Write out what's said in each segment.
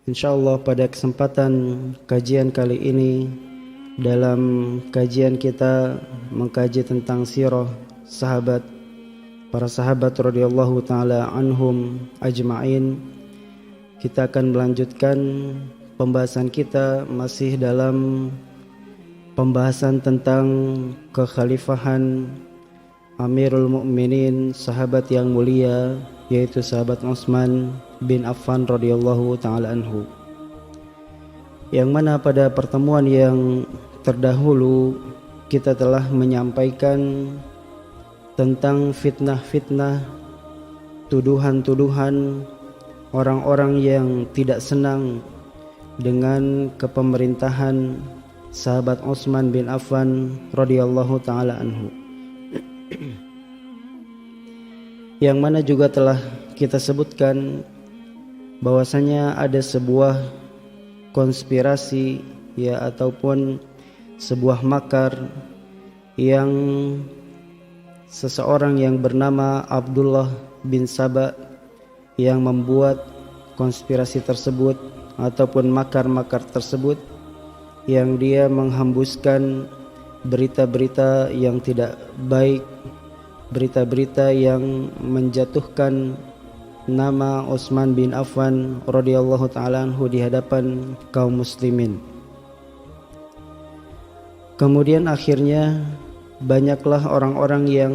Insyaallah pada kesempatan kajian kali ini, dalam kajian kita mengkaji tentang sirah para sahabat radhiyallahu taala anhum ajma'in, kita akan melanjutkan pembahasan kita masih dalam pembahasan tentang kekhalifahan Amirul Mukminin, sahabat yang mulia, yaitu sahabat Utsman bin Affan radhiyallahu taala anhu. Yang mana pada pertemuan yang terdahulu kita telah menyampaikan tentang fitnah-fitnah, tuduhan-tuduhan orang-orang yang tidak senang dengan kepemerintahan sahabat Utsman bin Affan radhiyallahu taala anhu. Yang mana juga telah kita sebutkan bahwasanya ada sebuah konspirasi ataupun sebuah makar yang seseorang yang bernama Abdullah bin Saba yang membuat konspirasi tersebut ataupun makar-makar tersebut, yang dia menghembuskan berita-berita yang tidak baik, berita-berita yang menjatuhkan nama Utsman bin Affan radhiyallahu taala anhu di hadapan kaum muslimin. Kemudian akhirnya banyaklah orang-orang yang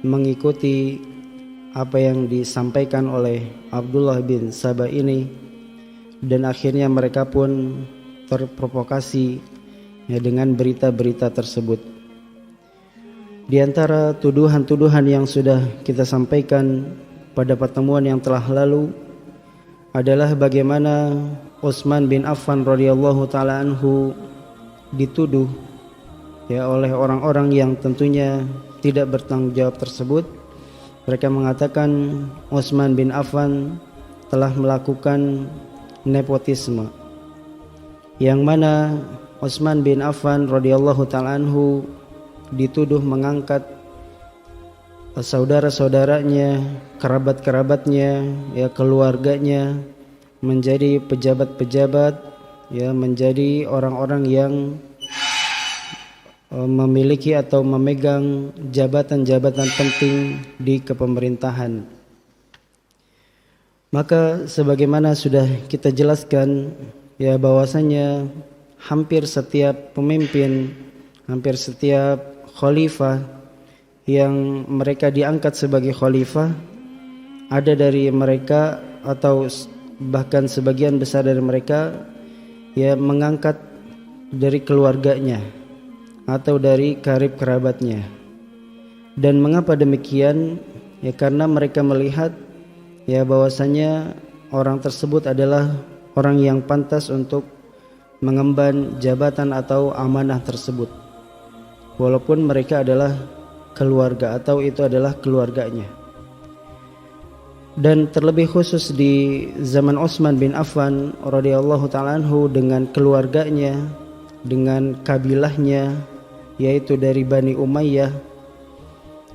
mengikuti apa yang disampaikan oleh Abdullah bin Saba ini, dan akhirnya mereka pun terprovokasi dengan berita-berita tersebut. Di antara tuduhan-tuduhan yang sudah kita sampaikan pada pertemuan yang telah lalu adalah bagaimana Utsman bin Affan radhiyallahu taala anhu dituduh oleh orang-orang yang tentunya tidak bertanggung jawab tersebut. Mereka mengatakan Utsman bin Affan telah melakukan nepotisme, yang mana Utsman bin Affan radhiyallahu taala anhu dituduh mengangkat saudara-saudaranya, kerabat-kerabatnya, keluarganya menjadi pejabat-pejabat, menjadi orang-orang yang memiliki atau memegang jabatan-jabatan penting di kepemerintahan. Maka sebagaimana sudah kita jelaskan bahwasanya hampir setiap pemimpin, hampir setiap khalifah yang mereka diangkat sebagai khalifah, ada dari mereka atau bahkan sebagian besar dari mereka mengangkat dari keluarganya atau dari karib kerabatnya. Dan mengapa demikian? Karena mereka melihat bahwasanya orang tersebut adalah orang yang pantas untuk mengemban jabatan atau amanah tersebut, walaupun mereka adalah keluarga atau itu adalah keluarganya. Dan terlebih khusus di zaman Utsman bin Affan radhiyallahu taala anhu dengan keluarganya, dengan kabilahnya, yaitu dari Bani Umayyah,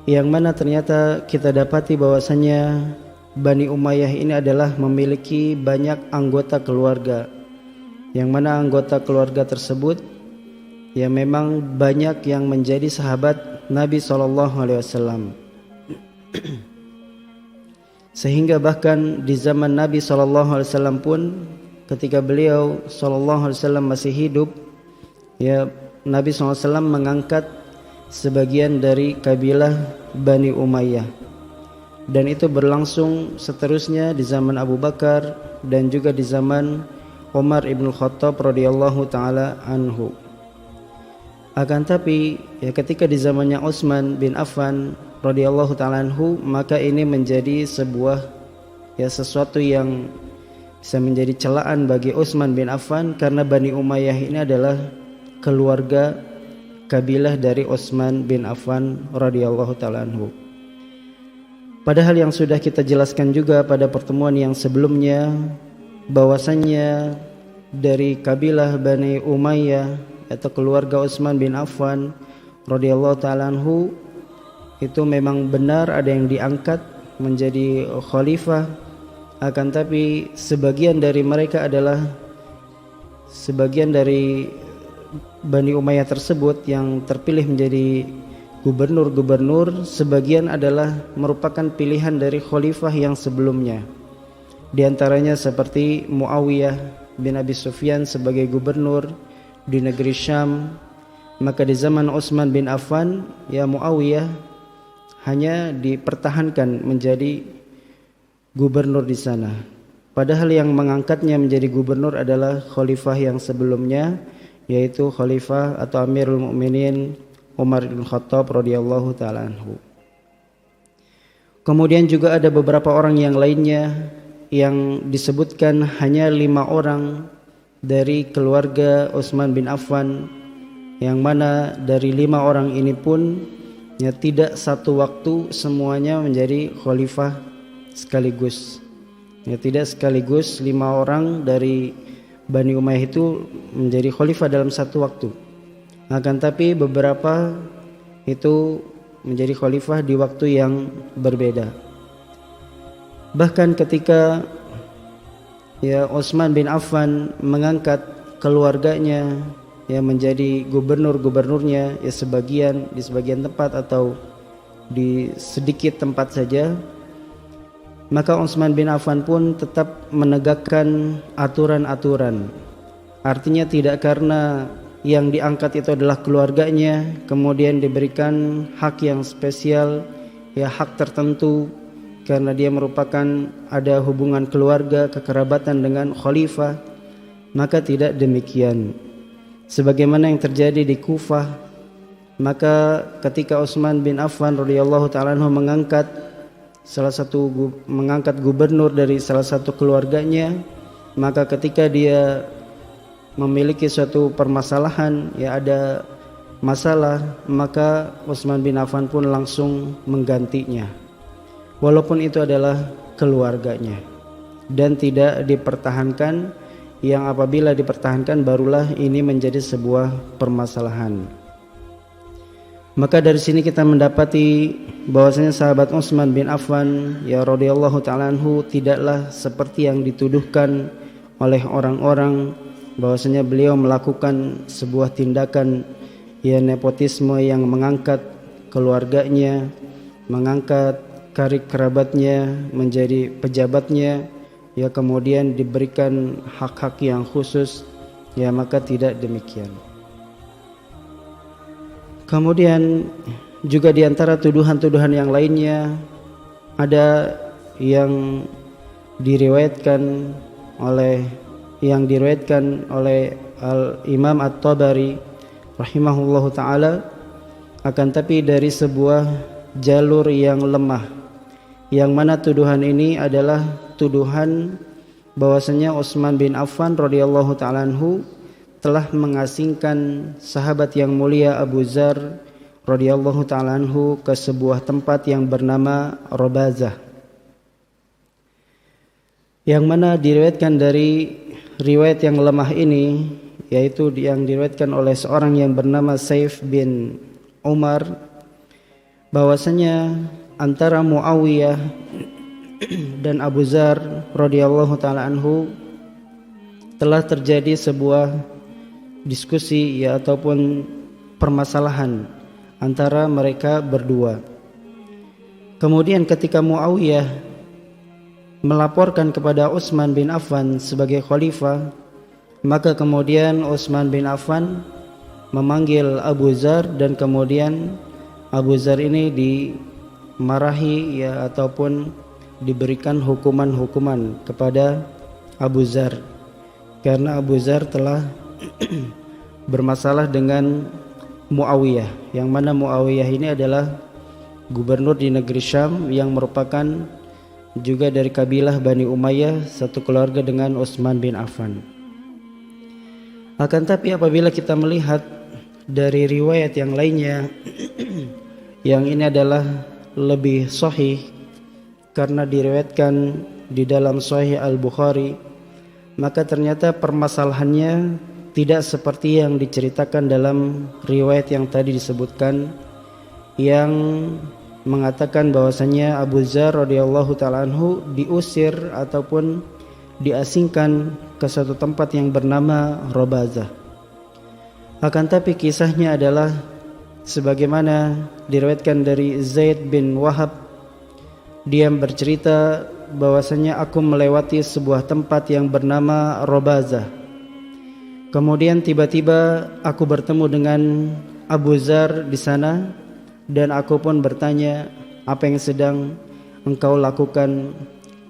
yang mana ternyata kita dapati bahwasanya Bani Umayyah ini adalah memiliki banyak anggota keluarga, yang mana anggota keluarga tersebut memang banyak yang menjadi sahabat Nabi SAW. Sehingga bahkan di zaman Nabi SAW pun, ketika beliau SAW masih hidup, Nabi SAW mengangkat sebagian dari kabilah Bani Umayyah. Dan itu berlangsung seterusnya di zaman Abu Bakar dan juga di zaman Umar ibn Khattab radhiyallahu taala anhu. Akan tapi ketika di zamannya Utsman bin Affan radhiyallahu taala anhu, maka ini menjadi sebuah sesuatu yang bisa menjadi celaan bagi Utsman bin Affan, karena Bani Umayyah ini adalah keluarga kabilah dari Utsman bin Affan radhiyallahu taala anhu. Padahal yang sudah kita jelaskan juga pada pertemuan yang sebelumnya, bahwasannya dari kabilah Bani Umayyah atau keluarga Utsman bin Affan radhiyallahu taala anhu itu memang benar ada yang diangkat menjadi khalifah, akan tapi sebagian dari mereka adalah sebagian dari Bani Umayyah tersebut yang terpilih menjadi gubernur-gubernur, sebagian adalah merupakan pilihan dari khalifah yang sebelumnya. Di antaranya seperti Muawiyah bin Abi Sufyan sebagai gubernur di negeri Syam. Maka di zaman Utsman bin Affan, ya Muawiyah hanya dipertahankan menjadi gubernur di sana. Padahal yang mengangkatnya menjadi gubernur adalah khalifah yang sebelumnya, yaitu khalifah atau Amirul Mukminin Umar bin Khattab radhiyallahu taala anhu. Kemudian juga ada beberapa orang yang lainnya yang disebutkan hanya 5 orang dari keluarga Utsman bin Affan, yang mana dari 5 orang ini pun ya tidak satu waktu semuanya menjadi khalifah sekaligus. Ya tidak sekaligus 5 orang dari Bani Umayyah itu menjadi khalifah dalam satu waktu. Akan tapi beberapa itu menjadi khalifah di waktu yang berbeda. Bahkan ketika ya Utsman bin Affan mengangkat keluarganya ya menjadi gubernur-gubernurnya ya di sebagian tempat atau di sedikit tempat saja, maka Utsman bin Affan pun tetap menegakkan aturan-aturan. Artinya tidak karena yang diangkat itu adalah keluarganya kemudian diberikan hak yang spesial, ya hak tertentu karena dia merupakan ada hubungan keluarga, kekerabatan dengan khalifah, maka tidak demikian. Sebagaimana yang terjadi di Kufah, maka ketika Utsman bin Affan radhiyallahu taala anhu mengangkat gubernur dari salah satu keluarganya, maka ketika dia memiliki suatu permasalahan, ya ada masalah, maka Utsman bin Affan pun langsung menggantinya, walaupun itu adalah keluarganya, dan tidak dipertahankan, yang apabila dipertahankan barulah ini menjadi sebuah permasalahan. Maka dari sini kita mendapati bahwasanya sahabat Utsman bin Affan ya radhiyallahu taala anhu tidaklah seperti yang dituduhkan oleh orang-orang bahwasanya beliau melakukan sebuah tindakan ya nepotisme yang mengangkat keluarganya, mengangkat karib kerabatnya menjadi pejabatnya, ya kemudian diberikan hak-hak yang khusus, ya maka tidak demikian. Kemudian juga di antara tuduhan-tuduhan yang lainnya ada yang diriwayatkan oleh Al-Imam At-Tabari rahimahullahu taala, akan tapi dari sebuah jalur yang lemah, yang mana tuduhan ini adalah tuduhan bahwasanya Utsman bin Affan radhiyallahu taala anhu telah mengasingkan sahabat yang mulia Abu Dzar radhiyallahu taala anhu ke sebuah tempat yang bernama Rabazah, yang mana diriwayatkan dari riwayat yang lemah ini, yaitu yang diriwayatkan oleh seorang yang bernama Saif bin Umar, bahwasanya antara Muawiyah dan Abu Dzar radhiyallahu taala anhu telah terjadi sebuah diskusi ya ataupun permasalahan antara mereka berdua. Kemudian ketika Muawiyah melaporkan kepada Utsman bin Affan sebagai khalifah, maka kemudian Utsman bin Affan memanggil Abu Dzar, dan kemudian Abu Dzar ini dimarahi ya ataupun diberikan hukuman-hukuman kepada Abu Dzar karena Abu Dzar telah bermasalah dengan Muawiyah, yang mana Muawiyah ini adalah gubernur di negeri Syam yang merupakan juga dari kabilah Bani Umayyah, satu keluarga dengan Utsman bin Affan. Akan tapi apabila kita melihat dari riwayat yang lainnya yang ini adalah lebih sahih karena diriwayatkan di dalam Sahih Al-Bukhari, maka ternyata permasalahannya tidak seperti yang diceritakan dalam riwayat yang tadi disebutkan, yang mengatakan bahwasanya Abu Dzar radhiyallahu taala anhu diusir ataupun diasingkan ke suatu tempat yang bernama Robazah. Akan tapi kisahnya adalah sebagaimana diriwayatkan dari Zaid bin Wahab. Dia bercerita bahwasanya aku melewati sebuah tempat yang bernama Robazah. Kemudian tiba-tiba aku bertemu dengan Abu Dzar di sana dan aku pun bertanya, apa yang sedang engkau lakukan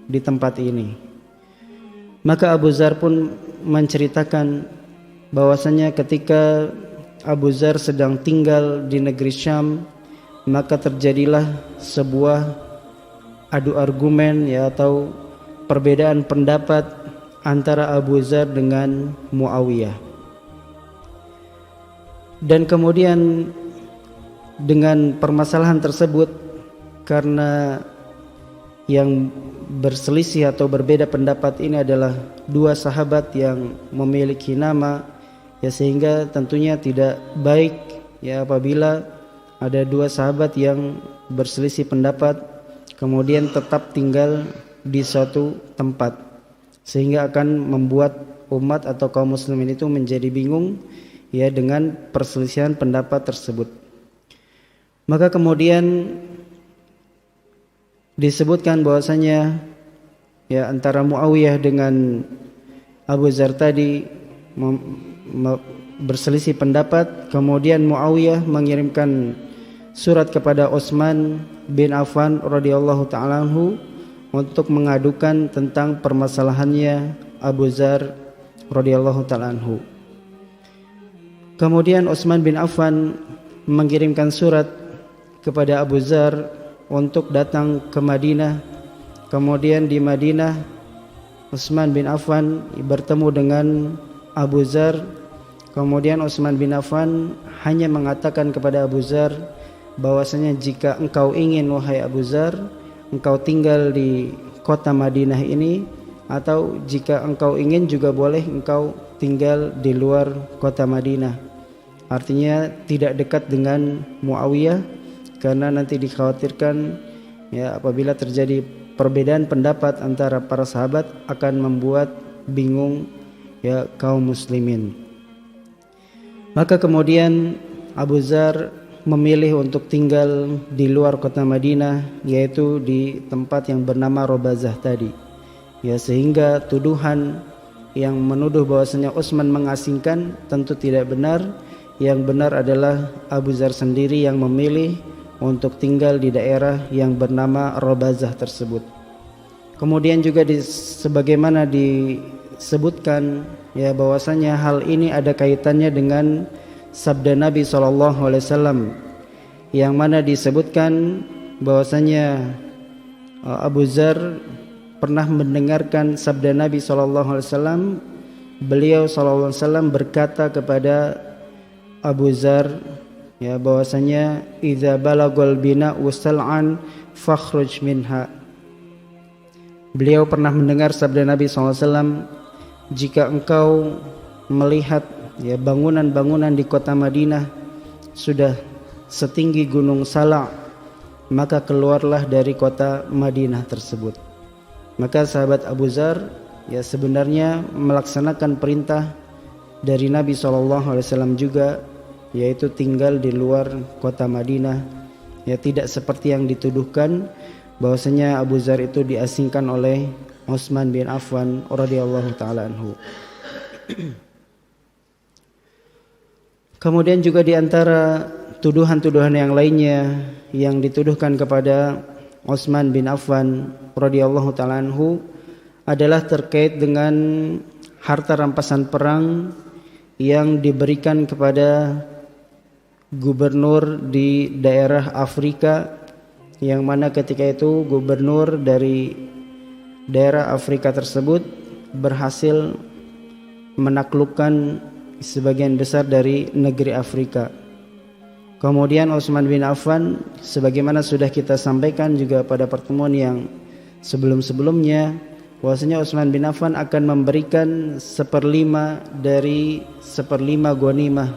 di tempat ini? Maka Abu Dzar pun menceritakan bahwasanya ketika Abu Dzar sedang tinggal di negeri Syam, maka terjadilah sebuah adu argumen atau perbedaan pendapat antara Abu Dzar dengan Muawiyah. Dan kemudian dengan permasalahan tersebut, karena yang berselisih atau berbeda pendapat ini adalah dua sahabat yang memiliki nama, sehingga tentunya tidak baik apabila ada dua sahabat yang berselisih pendapat kemudian tetap tinggal di suatu tempat, sehingga akan membuat umat atau kaum muslimin itu menjadi bingung dengan perselisihan pendapat tersebut. Maka kemudian disebutkan bahwasanya antara Muawiyah dengan Abu Dzar tadi berselisih pendapat. Kemudian Muawiyah mengirimkan surat kepada Utsman bin Affan radhiyallahu taala anhu untuk mengadukan tentang permasalahannya Abu Dzar radhiyallahu taala anhu. Kemudian Utsman bin Affan mengirimkan surat kepada Abu Dzar untuk datang ke Madinah. Kemudian di Madinah Utsman bin Affan bertemu dengan Abu Dzar. Kemudian Utsman bin Affan hanya mengatakan kepada Abu Dzar bahwasanya jika engkau ingin, wahai Abu Dzar, engkau tinggal di kota Madinah ini, atau jika engkau ingin juga boleh engkau tinggal di luar kota Madinah. Artinya tidak dekat dengan Muawiyah, karena nanti dikhawatirkan apabila terjadi perbedaan pendapat antara para sahabat akan membuat bingung kaum muslimin. Maka kemudian Abu Dzar memilih untuk tinggal di luar kota Madinah, yaitu di tempat yang bernama Robazah tadi. Sehingga tuduhan yang menuduh bahwasanya Utsman mengasingkan tentu tidak benar. Yang benar adalah Abu Dzar sendiri yang memilih untuk tinggal di daerah yang bernama Robazah tersebut. Kemudian juga sebagaimana disebutkan bahwasanya hal ini ada kaitannya dengan sabda Nabi SAW, yang mana disebutkan bahwasanya Abu Dzar pernah mendengarkan sabda Nabi SAW. Beliau SAW berkata kepada Abu Dzar bahwasanya idza balagul bina'u sal'an fakhruj minha. Beliau pernah mendengar sabda Nabi SAW, jika engkau melihat bangunan-bangunan di kota Madinah sudah setinggi gunung Sala', maka keluarlah dari kota Madinah tersebut. Maka sahabat Abu Dzar sebenarnya melaksanakan perintah dari Nabi SAW juga, yaitu tinggal di luar kota Madinah. Tidak seperti yang dituduhkan bahwasanya Abu Dzar itu diasingkan oleh Utsman bin Affan radhiyallahu taala anhu. Kemudian juga di antara tuduhan-tuduhan yang lainnya yang dituduhkan kepada Utsman bin Affan radhiyallahu taala anhu adalah terkait dengan harta rampasan perang yang diberikan kepada gubernur di daerah Afrika, yang mana ketika itu gubernur dari daerah Afrika tersebut berhasil menaklukkan sebagian besar dari negeri Afrika. Kemudian Utsman bin Affan, sebagaimana sudah kita sampaikan juga pada pertemuan yang sebelum-sebelumnya, bahwasanya Utsman bin Affan akan memberikan 1/5 dari 1/5 ghanimah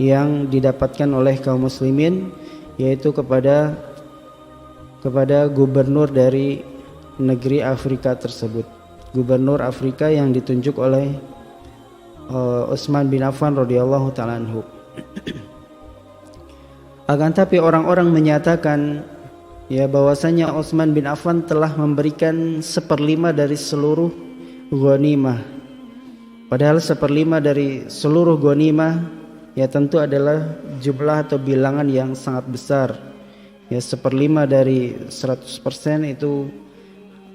yang didapatkan oleh kaum muslimin, yaitu kepada kepada gubernur dari negeri Afrika tersebut, gubernur Afrika yang ditunjuk oleh Utsman bin Affan radhiyallahu ta'ala anhu. Akan tapi orang-orang menyatakan ya bahwasanya Utsman bin Affan telah memberikan 1/5 dari seluruh ghanimah. Padahal 1/5 dari seluruh ghanimah ya tentu adalah jumlah atau bilangan yang sangat besar. Ya 1/5 dari 100% itu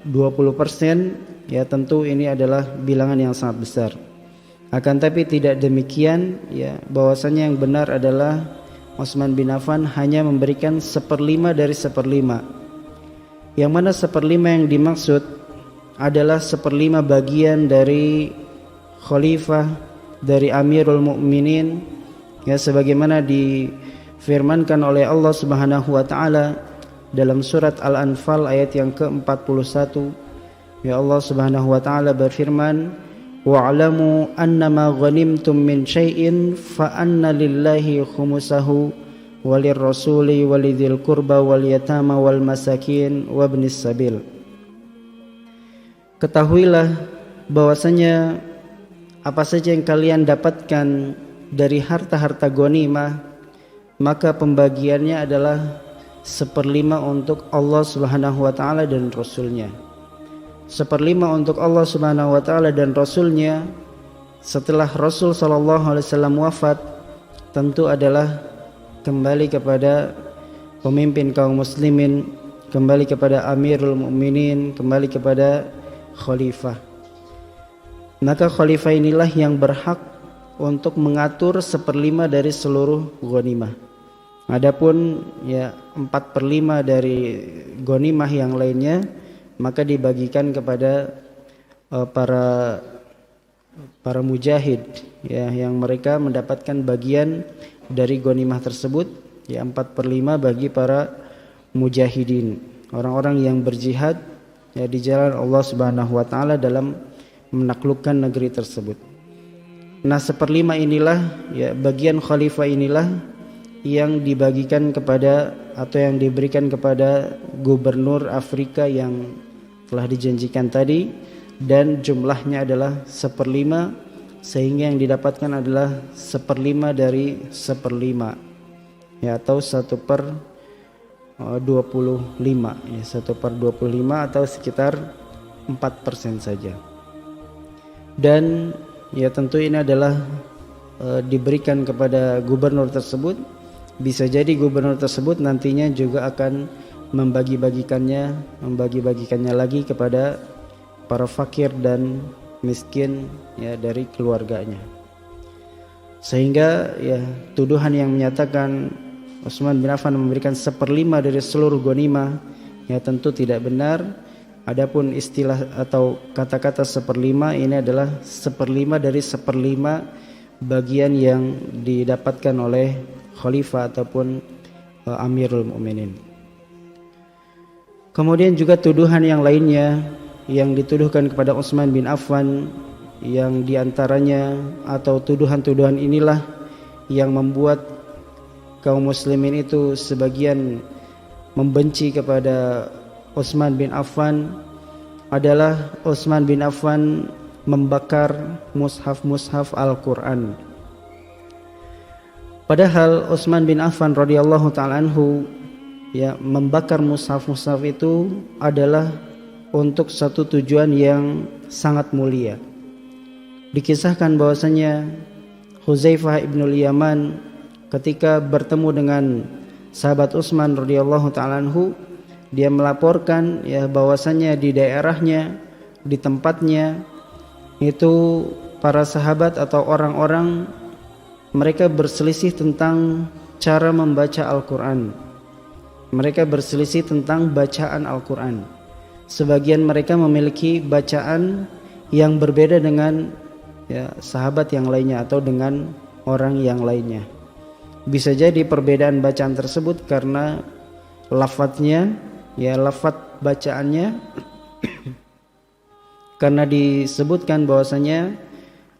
20%, ya tentu ini adalah bilangan yang sangat besar. Akan tapi tidak demikian, ya bahwasanya yang benar adalah Utsman bin Affan hanya memberikan 1/5 dari 1/5. Yang mana 1/5 yang dimaksud adalah 1/5 bagian dari khalifah, dari Amirul Mukminin, ya sebagaimana difirmankan oleh Allah Subhanahu wa taala dalam surat Al-Anfal ayat yang ke-41. Ya Allah Subhanahu wa taala berfirman, wa'lamu annama ghanimtum min syai'in fa anna lillahi khumusahu walirrasuli walidhil qurba wal yatama wal masakin wabnis sabil. Ketahuilah bahwasanya apa saja yang kalian dapatkan dari harta-harta ghanimah, maka pembagiannya adalah 1/5 untuk Allah Subhanahu wa taala dan Rasulnya. 1/5 untuk Allah Subhanahu wa taala dan Rasulnya setelah Rasul sallallahu alaihi wasallam wafat tentu adalah kembali kepada pemimpin kaum muslimin, kembali kepada Amirul Mukminin, kembali kepada khalifah. Maka khalifah inilah yang berhak untuk mengatur 1/5 dari seluruh ghanimah. Adapun ya 4/5 dari ghanimah yang lainnya maka dibagikan kepada para mujahid, ya yang mereka mendapatkan bagian dari ghanimah tersebut, ya 4/5 bagi para mujahidin, orang-orang yang berjihad ya di jalan Allah Subhanahu wa taala dalam menaklukkan negeri tersebut. Nah 1/5 inilah ya bagian khalifah inilah yang dibagikan kepada atau yang diberikan kepada gubernur Afrika yang telah dijanjikan tadi, dan jumlahnya adalah 1/5, sehingga yang didapatkan adalah 1/5 dari 1/5, ya atau 1/25, ya 1/25 atau sekitar 4% saja. Dan ya tentu ini adalah diberikan kepada gubernur tersebut. Bisa jadi gubernur tersebut nantinya juga akan membagi-bagikannya lagi kepada para fakir dan miskin ya dari keluarganya. Sehingga ya tuduhan yang menyatakan Utsman bin Affan memberikan 1/5 dari seluruh ghanimah ya tentu tidak benar. Adapun istilah atau kata-kata 1/5 ini adalah 1/5 dari 1/5 bagian yang didapatkan oleh khalifah ataupun Amirul Mukminin. Kemudian juga tuduhan yang lainnya yang dituduhkan kepada Utsman bin Affan, yang diantaranya atau tuduhan-tuduhan inilah yang membuat kaum muslimin itu sebagian membenci kepada Utsman bin Affan, adalah Utsman bin Affan membakar mushaf-mushaf Al-Quran. Padahal Utsman bin Affan radhiyallahu ta'ala anhu ya membakar mushaf-mushaf itu adalah untuk satu tujuan yang sangat mulia. Dikisahkan bahwasanya Hudzaifah ibnul Yaman ketika bertemu dengan sahabat Utsman radhiyallahu ta'ala anhu, dia melaporkan ya bahwasanya di daerahnya, di tempatnya itu para sahabat atau orang-orang mereka berselisih tentang cara membaca Al-Quran. Mereka berselisih tentang bacaan Al-Quran. Sebagian mereka memiliki bacaan yang berbeda dengan ya, sahabat yang lainnya atau dengan orang yang lainnya. Bisa jadi perbedaan bacaan tersebut karena lafadznya, ya lafadz bacaannya karena disebutkan bahwasanya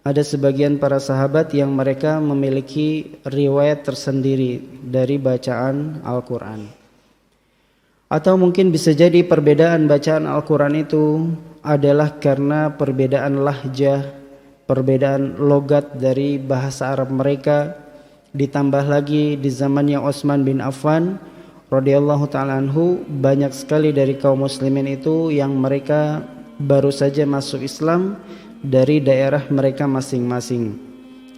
ada sebagian para sahabat yang mereka memiliki riwayat tersendiri dari bacaan Al-Quran. Atau mungkin bisa jadi perbedaan bacaan Al-Quran itu adalah karena perbedaan lahjah, perbedaan logat dari bahasa Arab mereka. Ditambah lagi di zamannya Utsman bin Affan radhiyallahu taala anhu, banyak sekali dari kaum muslimin itu yang mereka baru saja masuk Islam dari daerah mereka masing-masing.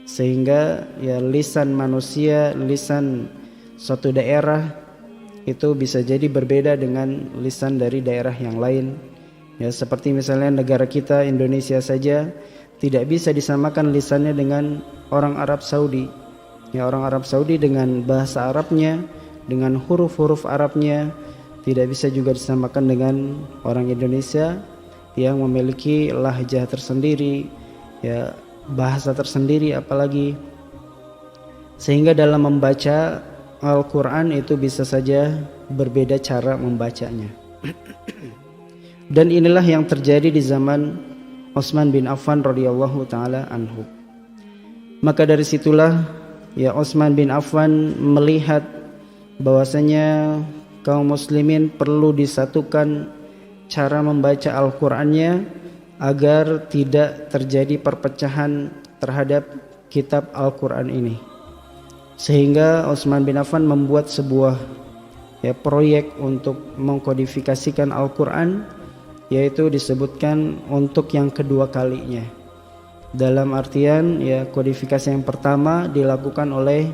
Sehingga ya lisan manusia, lisan suatu daerah itu bisa jadi berbeda dengan lisan dari daerah yang lain. Ya, seperti misalnya negara kita Indonesia saja tidak bisa disamakan lisannya dengan orang Arab Saudi. Ya, orang Arab Saudi dengan bahasa Arabnya, dengan huruf-huruf Arabnya tidak bisa juga disamakan dengan orang Indonesia yang memiliki lahjah tersendiri, ya bahasa tersendiri apalagi. Sehingga dalam membaca Al-Quran itu bisa saja berbeda cara membacanya. Dan inilah yang terjadi di zaman Utsman bin Affan radhiyallahu taala anhu. Maka dari situlah ya Utsman bin Affan melihat bahwasanya kaum muslimin perlu disatukan cara membaca Al-Qur'annya agar tidak terjadi perpecahan terhadap kitab Al-Qur'an ini. Sehingga Utsman bin Affan membuat sebuah proyek untuk mengkodifikasikan Al-Quran, yaitu disebutkan untuk yang kedua kalinya. Dalam artian kodifikasi yang pertama dilakukan oleh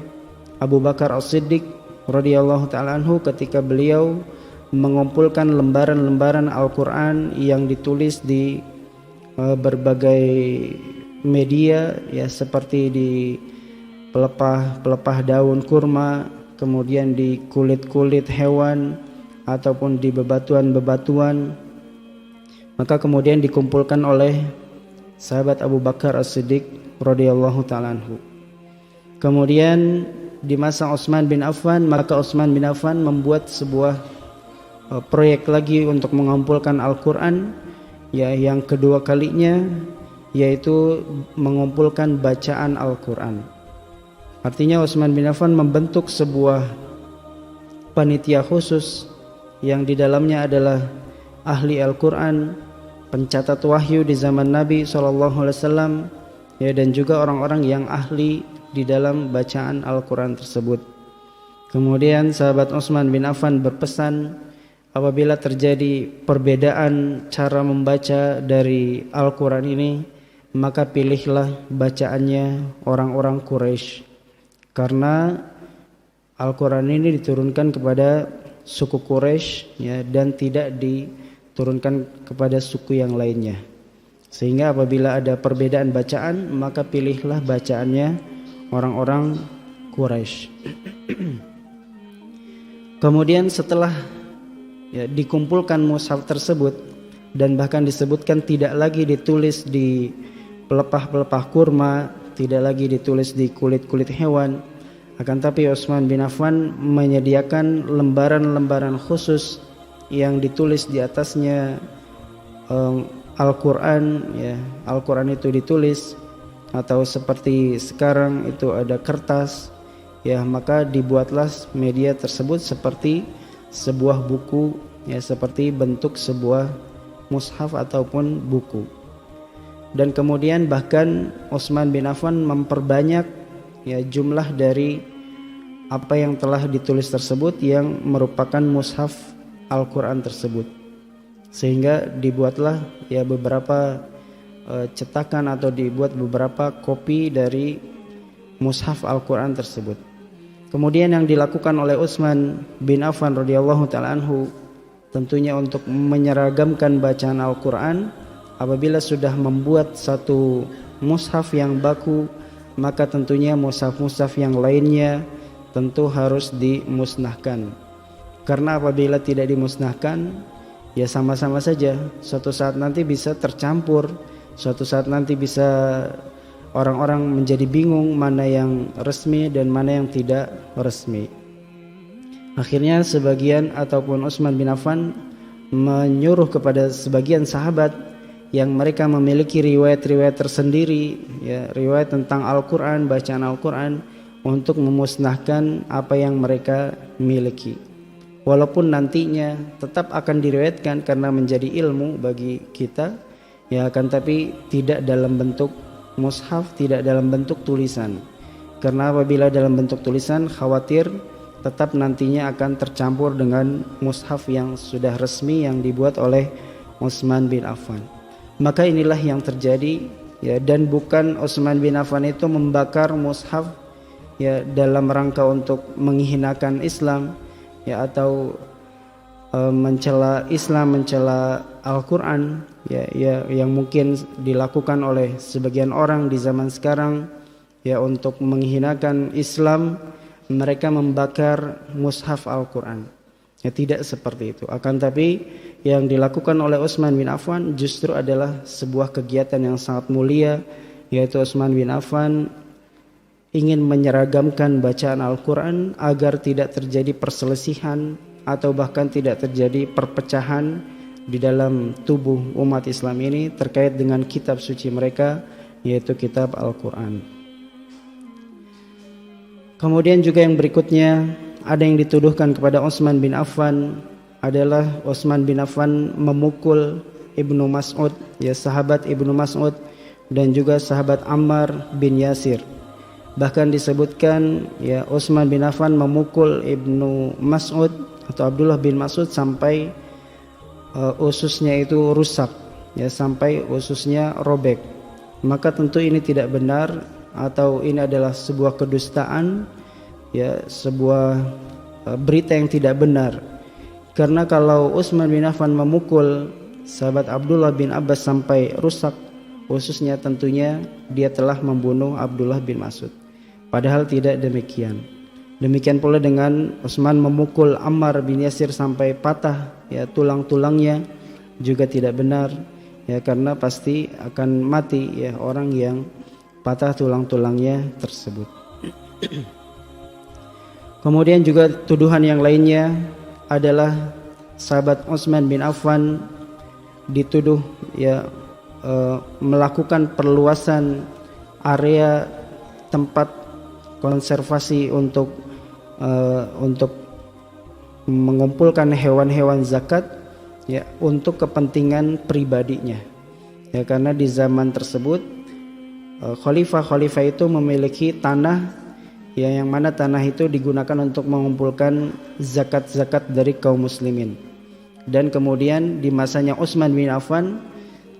Abu Bakar As-Siddiq radhiyallahu ta'ala anhu ketika beliau mengumpulkan lembaran-lembaran Al-Quran yang ditulis di berbagai media, seperti di pelepah daun kurma, kemudian di kulit-kulit hewan ataupun di bebatuan-bebatuan. Maka kemudian dikumpulkan oleh sahabat Abu Bakar As-Siddiq radhiyallahu ta'ala anhu. Kemudian di masa Utsman bin Affan, maka Utsman bin Affan membuat sebuah proyek lagi untuk mengumpulkan Al-Quran, yang kedua kalinya, yaitu mengumpulkan bacaan Al-Quran. Artinya Utsman bin Affan membentuk sebuah panitia khusus yang di dalamnya adalah ahli Al-Quran, pencatat wahyu di zaman Nabi SAW, dan juga orang-orang yang ahli di dalam bacaan Al-Quran tersebut. Kemudian sahabat Utsman bin Affan berpesan, apabila terjadi perbedaan cara membaca dari Al-Quran ini, maka pilihlah bacaannya orang-orang Quraisy. Karena Al-Quran ini diturunkan kepada suku Quraisy dan tidak diturunkan kepada suku yang lainnya. Sehingga apabila ada perbedaan bacaan, maka pilihlah bacaannya orang-orang Quraisy. Kemudian setelah dikumpulkan mushaf tersebut, dan bahkan disebutkan tidak lagi ditulis di pelepah-pelepah kurma, tidak lagi ditulis di kulit-kulit hewan, akan tapi Utsman bin Affan menyediakan lembaran-lembaran khusus yang ditulis di atasnya Al-Quran. Al-Quran itu ditulis, atau seperti sekarang itu ada kertas, maka dibuatlah media tersebut seperti sebuah buku, seperti bentuk sebuah mushaf ataupun buku. Dan kemudian bahkan Utsman bin Affan memperbanyak jumlah dari apa yang telah ditulis tersebut yang merupakan mushaf Al-Quran tersebut. Sehingga dibuatlah beberapa cetakan atau dibuat beberapa kopi dari mushaf Al-Quran tersebut. Kemudian yang dilakukan oleh Utsman bin Affan radhiyallahu ta'ala anhu tentunya untuk menyeragamkan bacaan Al-Quran. Apabila sudah membuat satu mushaf yang baku, maka tentunya mushaf-mushaf yang lainnya tentu harus dimusnahkan. Karena apabila tidak dimusnahkan, sama-sama saja suatu saat nanti bisa tercampur, suatu saat nanti bisa orang-orang menjadi bingung mana yang resmi dan mana yang tidak resmi. Akhirnya sebagian ataupun Utsman bin Affan menyuruh kepada sebagian sahabat yang mereka memiliki riwayat-riwayat tersendiri, riwayat tentang Al-Quran, bacaan Al-Quran, untuk memusnahkan apa yang mereka miliki. walaupun nantinya tetap akan diriwayatkan karena menjadi ilmu bagi kita, ya, akan tapi tidak dalam bentuk mushaf, tidak dalam bentuk tulisan. Karena apabila dalam bentuk tulisan, khawatir tetap nantinya akan tercampur dengan mushaf yang sudah resmi yang dibuat oleh Utsman bin Affan. Maka inilah yang terjadi, ya, dan bukan Utsman bin Affan itu membakar mushaf, ya, dalam rangka untuk menghinakan Islam, ya, atau mencela Islam, mencela Al-Quran, ya, yang mungkin dilakukan oleh sebagian orang di zaman sekarang, ya, untuk menghinakan Islam. Mereka membakar mushaf Al-Quran, ya, tidak seperti itu. Akan tapi yang dilakukan oleh Utsman bin Affan justru adalah sebuah kegiatan yang sangat mulia, yaitu Utsman bin Affan ingin menyeragamkan bacaan Al-Quran agar tidak terjadi perselisihan atau bahkan tidak terjadi perpecahan di dalam tubuh umat Islam ini terkait dengan kitab suci mereka, yaitu kitab Al-Quran. Kemudian juga yang berikutnya, ada yang dituduhkan kepada Utsman bin Affan adalah Utsman bin Affan memukul Ibnu Mas'ud, ya, sahabat Ibnu Mas'ud, dan juga sahabat Ammar bin Yasir. Bahkan disebutkan, ya, Utsman bin Affan memukul Ibnu Mas'ud atau Abdullah bin Mas'ud sampai ususnya itu rusak, ya, sampai ususnya robek. Maka tentu ini tidak benar, atau ini adalah sebuah kedustaan, ya, sebuah berita yang tidak benar. Karena kalau Utsman bin Affan memukul sahabat Abdullah bin Abbas sampai rusak ususnya, tentunya dia telah membunuh Abdullah bin Mas'ud. Padahal tidak demikian. Demikian pula dengan Utsman memukul Ammar bin Yasir sampai patah, ya, tulang-tulangnya, juga tidak benar, ya, karena pasti akan mati, ya, orang yang patah tulang-tulangnya tersebut. Kemudian juga tuduhan yang lainnya adalah sahabat Utsman bin Affan dituduh, ya, melakukan perluasan area tempat konservasi untuk mengumpulkan hewan-hewan zakat, ya, untuk kepentingan pribadinya, ya, karena di zaman tersebut khalifah-khalifah itu memiliki tanah, ya, yang mana tanah itu digunakan untuk mengumpulkan zakat-zakat dari kaum muslimin. Dan kemudian di masanya Utsman bin Affan,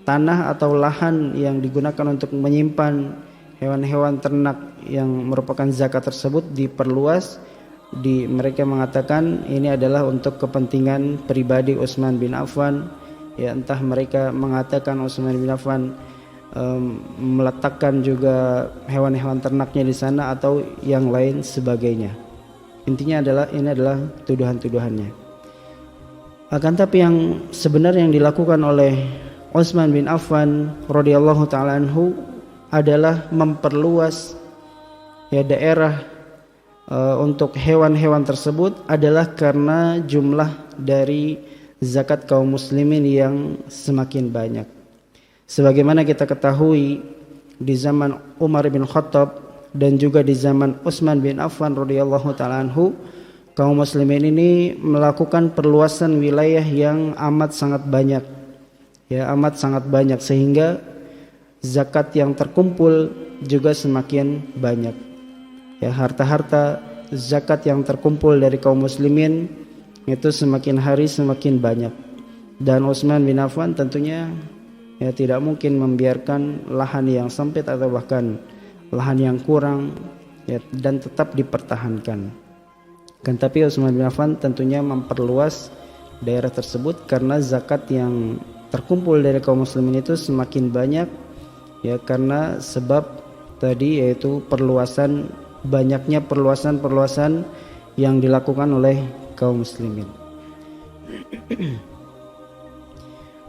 tanah atau lahan yang digunakan untuk menyimpan hewan-hewan ternak yang merupakan zakat tersebut diperluas. Mereka mengatakan ini adalah untuk kepentingan pribadi Utsman bin Affan, ya, entah mereka mengatakan Utsman bin Affan meletakkan juga hewan-hewan ternaknya di sana atau yang lain sebagainya. Intinya adalah ini adalah tuduhan-tuduhannya. Akan tapi yang sebenarnya yang dilakukan oleh Utsman bin Affan radhiyallahu taala anhu adalah memperluas, ya, daerah untuk hewan-hewan tersebut adalah karena jumlah dari zakat kaum muslimin yang semakin banyak. Sebagaimana kita ketahui di zaman Umar bin Khattab dan juga di zaman Utsman bin Affan radhiyallahu taala anhu, kaum muslimin ini melakukan perluasan wilayah yang amat sangat banyak, ya, amat sangat banyak, sehingga zakat yang terkumpul juga semakin banyak, ya, harta-harta zakat yang terkumpul dari kaum muslimin itu semakin hari semakin banyak. Dan Utsman bin Affan tentunya, ya, tidak mungkin membiarkan lahan yang sempit atau bahkan lahan yang kurang, ya, dan tetap dipertahankan. Kan tapi Utsman bin Affan tentunya memperluas daerah tersebut karena zakat yang terkumpul dari kaum muslimin itu semakin banyak, ya, karena sebab tadi, yaitu banyaknya perluasan yang dilakukan oleh kaum muslimin.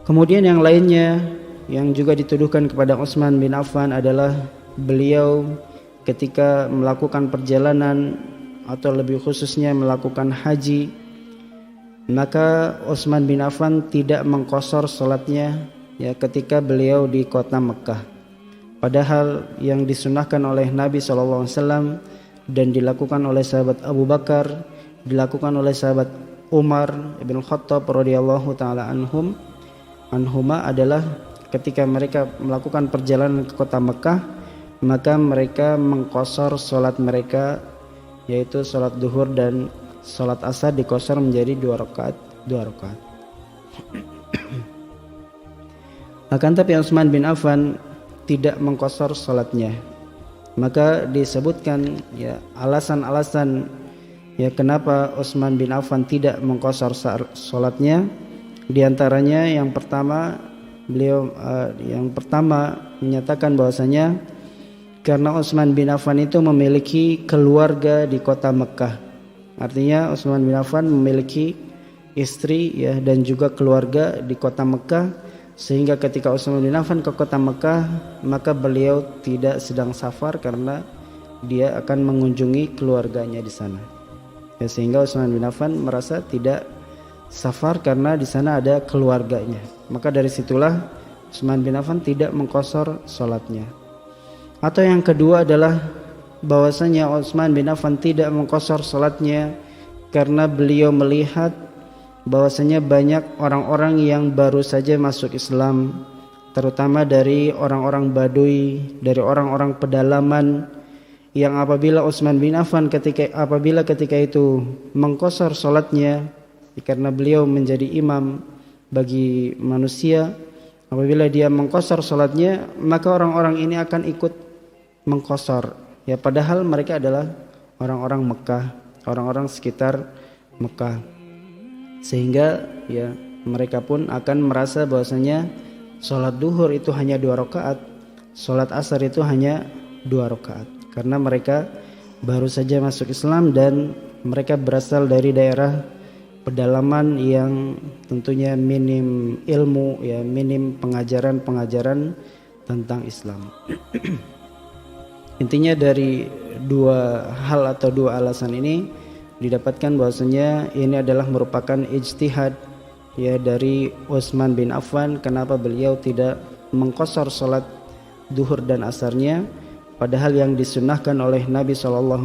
Kemudian yang lainnya yang juga dituduhkan kepada Utsman bin Affan adalah beliau ketika melakukan perjalanan atau lebih khususnya melakukan haji, maka Utsman bin Affan tidak mengqashar salatnya, ya, ketika beliau di kota Mekah. Padahal yang disunahkan oleh Nabi SAW dan dilakukan oleh sahabat Abu Bakar, dilakukan oleh sahabat Umar bin Khattab radhiyallahu taala anhuma adalah ketika mereka melakukan perjalanan ke kota Mekah, maka mereka mengqashar salat mereka, yaitu salat duhur dan salat asar diqashar menjadi 2 rakaat. Akan tapi Utsman bin Affan tidak mengqashar salatnya. Maka disebutkan ya alasan-alasan ya kenapa Utsman bin Affan tidak mengqashar salatnya. Di antaranya yang pertama beliau menyatakan bahwasanya karena Utsman bin Affan itu memiliki keluarga di kota Mekah. Artinya Utsman bin Affan memiliki istri ya dan juga keluarga di kota Mekah, sehingga ketika Utsman bin Affan ke kota Mekah, maka beliau tidak sedang safar karena dia akan mengunjungi keluarganya di sana. Ya, sehingga Utsman bin Affan merasa tidak safar karena di sana ada keluarganya. Maka dari situlah Utsman bin Affan tidak mengqashar salatnya. Atau yang kedua adalah bahwasanya Utsman bin Affan tidak mengqashar salatnya karena beliau melihat bahwasanya banyak orang-orang yang baru saja masuk Islam, terutama dari orang-orang Baduy, dari orang-orang pedalaman, yang apabila Utsman bin Affan ketika itu mengqashar salatnya karena beliau menjadi imam bagi manusia, apabila dia mengqashar salatnya, maka orang-orang ini akan ikut mengqashar ya, padahal mereka adalah orang-orang Mekah, orang-orang sekitar Mekah. Sehingga ya mereka pun akan merasa bahwasanya salat duhur itu hanya 2 rakaat, salat asar itu hanya 2 rakaat, karena mereka baru saja masuk Islam dan mereka berasal dari daerah pedalaman yang tentunya minim ilmu ya, minim pengajaran tentang Islam. Intinya dari 2 hal atau 2 alasan ini didapatkan bahwasanya ini adalah merupakan ijtihad ya dari Utsman bin Affan kenapa beliau tidak mengqashar salat duhur dan asarnya, padahal yang disunnahkan oleh Nabi SAW,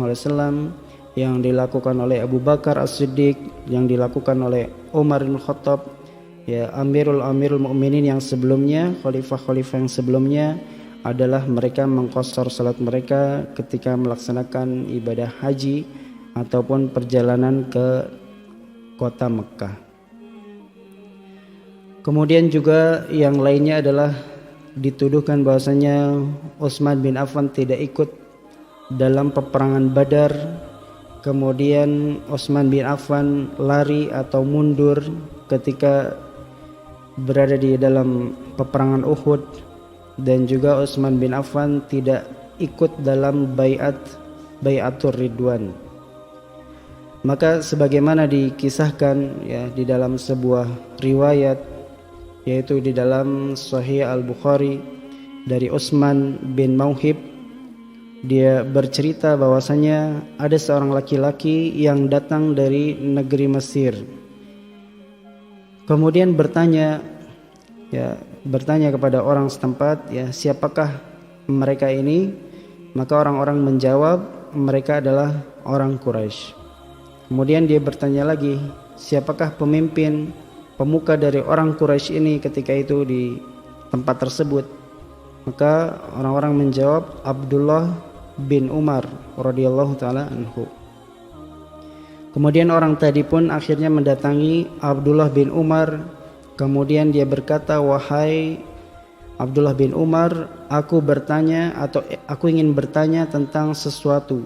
yang dilakukan oleh Abu Bakar As-Siddiq, yang dilakukan oleh Umar bin Khattab ya, Amirul Mukminin yang sebelumnya, khalifah yang sebelumnya, adalah mereka mengqashar salat mereka ketika melaksanakan ibadah haji ataupun perjalanan ke kota Mekah. Kemudian juga yang lainnya adalah dituduhkan bahwasanya Utsman bin Affan tidak ikut dalam peperangan Badar. Kemudian Utsman bin Affan lari atau mundur ketika berada di dalam peperangan Uhud, dan juga Utsman bin Affan tidak ikut dalam bai'atur Ridwan. Maka sebagaimana dikisahkan ya di dalam sebuah riwayat, yaitu di dalam Sahih Al-Bukhari dari Utsman bin Mauhib, dia bercerita bahwasanya ada seorang laki-laki yang datang dari negeri Mesir. Kemudian bertanya kepada orang setempat ya, siapakah mereka ini? Maka orang-orang menjawab mereka adalah orang Quraisy. Kemudian dia bertanya lagi, siapakah pemimpin pemuka dari orang Quraisy ini ketika itu di tempat tersebut? Maka orang-orang menjawab Abdullah bin Umar radhiyallahu taala anhu. Kemudian orang tadi pun akhirnya mendatangi Abdullah bin Umar. Kemudian dia berkata, wahai Abdullah bin Umar, aku ingin bertanya tentang sesuatu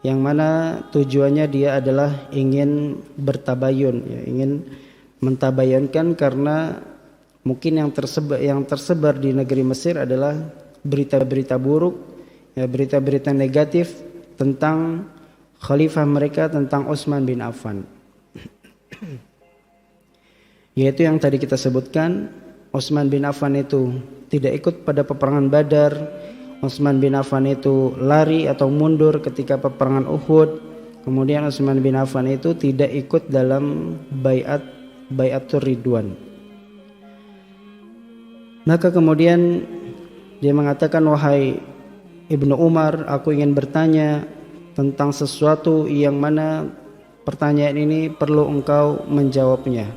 yang mana tujuannya dia adalah ingin bertabayun ya, ingin mentabayunkan, karena mungkin yang tersebar di negeri Mesir adalah berita-berita buruk ya, berita-berita negatif tentang khalifah mereka, tentang Utsman bin Affan. Yaitu yang tadi kita sebutkan, Utsman bin Affan itu tidak ikut pada peperangan Badar, Utsman bin Affan itu lari atau mundur ketika peperangan Uhud. Kemudian Utsman bin Affan itu tidak ikut dalam bai'atur Ridwan. Maka kemudian dia mengatakan, wahai Ibnu Umar, aku ingin bertanya tentang sesuatu yang mana pertanyaan ini perlu engkau menjawabnya.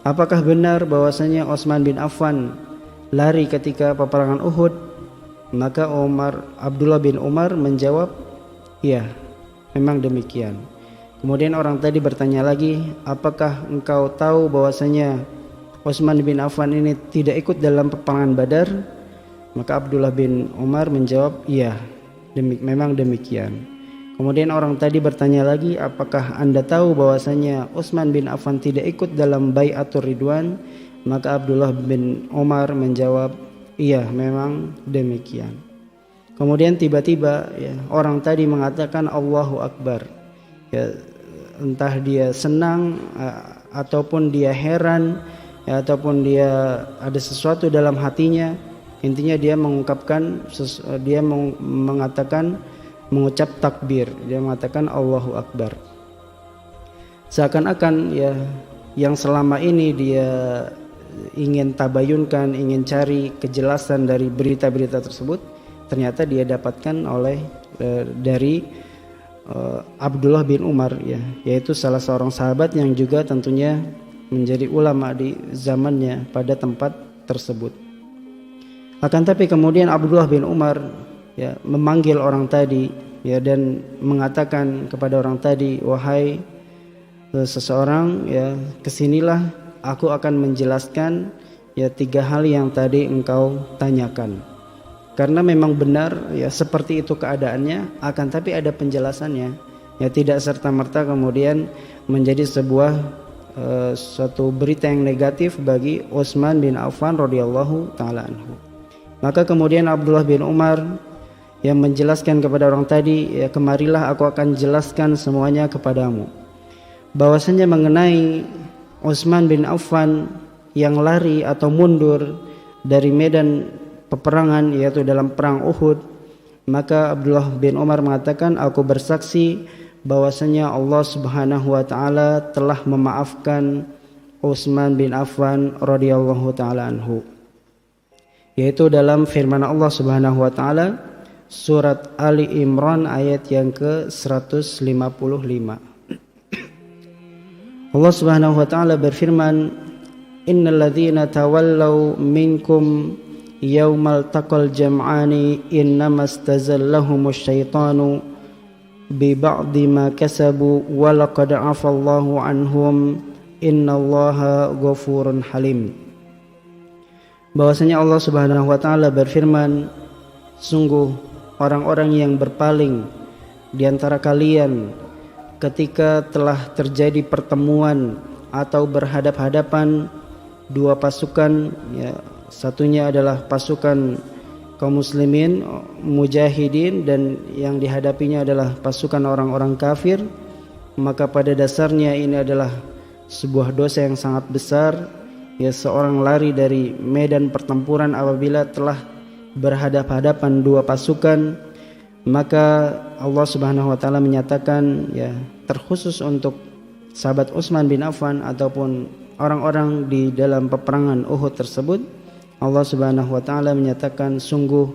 Apakah benar bahwasanya Utsman bin Affan lari ketika peperangan Uhud? Maka Abdullah bin Umar menjawab, iya, memang demikian. Kemudian orang tadi bertanya lagi, apakah engkau tahu bahwasanya Utsman bin Affan ini tidak ikut dalam peperangan Badar? Maka Abdullah bin Umar menjawab, iya, memang demikian. Kemudian orang tadi bertanya lagi, apakah anda tahu bahwasanya Utsman bin Affan tidak ikut dalam Bai'atur Ridwan? Maka Abdullah bin Umar menjawab, iya, memang demikian. Kemudian tiba-tiba ya, orang tadi mengatakan Allahu Akbar. Ya, entah dia senang ataupun dia heran ya, ataupun dia ada sesuatu dalam hatinya, intinya dia mengungkapkan, dia mengucap takbir, dia mengatakan Allahu Akbar. Seakan-akan ya yang selama ini dia ingin tabayunkan, ingin cari kejelasan dari berita-berita tersebut, ternyata dia dapatkan dari Abdullah bin Umar ya, yaitu salah seorang sahabat yang juga tentunya menjadi ulama di zamannya pada tempat tersebut. Akan tapi kemudian Abdullah bin Umar ya memanggil orang tadi ya dan mengatakan kepada orang tadi, wahai seseorang ya, kesinilah, aku akan menjelaskan ya 3 hal yang tadi engkau tanyakan. Karena memang benar ya seperti itu keadaannya, akan tapi ada penjelasannya ya, tidak serta-merta kemudian menjadi sebuah suatu berita yang negatif bagi Utsman bin Affan radhiyallahu taala anhu. Maka kemudian Abdullah bin Umar yang menjelaskan kepada orang tadi, ya kemarilah aku akan jelaskan semuanya kepadamu. Bahwasanya mengenai Utsman bin Affan yang lari atau mundur dari medan peperangan yaitu dalam perang Uhud, maka Abdullah bin Umar mengatakan, aku bersaksi bahwasanya Allah Subhanahu wa taala telah memaafkan Utsman bin Affan radhiyallahu taala anhu. Yaitu dalam firman Allah Subhanahu wa taala Surat Ali Imran ayat yang ke-155. Allah Subhanahu wa taala berfirman, innal ladzina tawallaw minkum yaumal taqal jam'ani innamastazallahumuz syaitanu bi ba'di ma kasabu wa laqad 'afallahu anhum innallaha ghafurun halim. Bahwasanya Allah Subhanahu wa taala berfirman, sungguh orang-orang yang berpaling di antara kalian ketika telah terjadi pertemuan atau berhadap-hadapan 2 pasukan ya, satunya adalah pasukan kaum muslimin mujahidin dan yang dihadapinya adalah pasukan orang-orang kafir, maka pada dasarnya ini adalah sebuah dosa yang sangat besar ya, seorang lari dari medan pertempuran apabila telah berhadap-hadapan 2 pasukan. Maka Allah Subhanahu wa taala menyatakan ya, terkhusus untuk sahabat Utsman bin Affan ataupun orang-orang di dalam peperangan Uhud tersebut, Allah Subhanahu wa taala menyatakan sungguh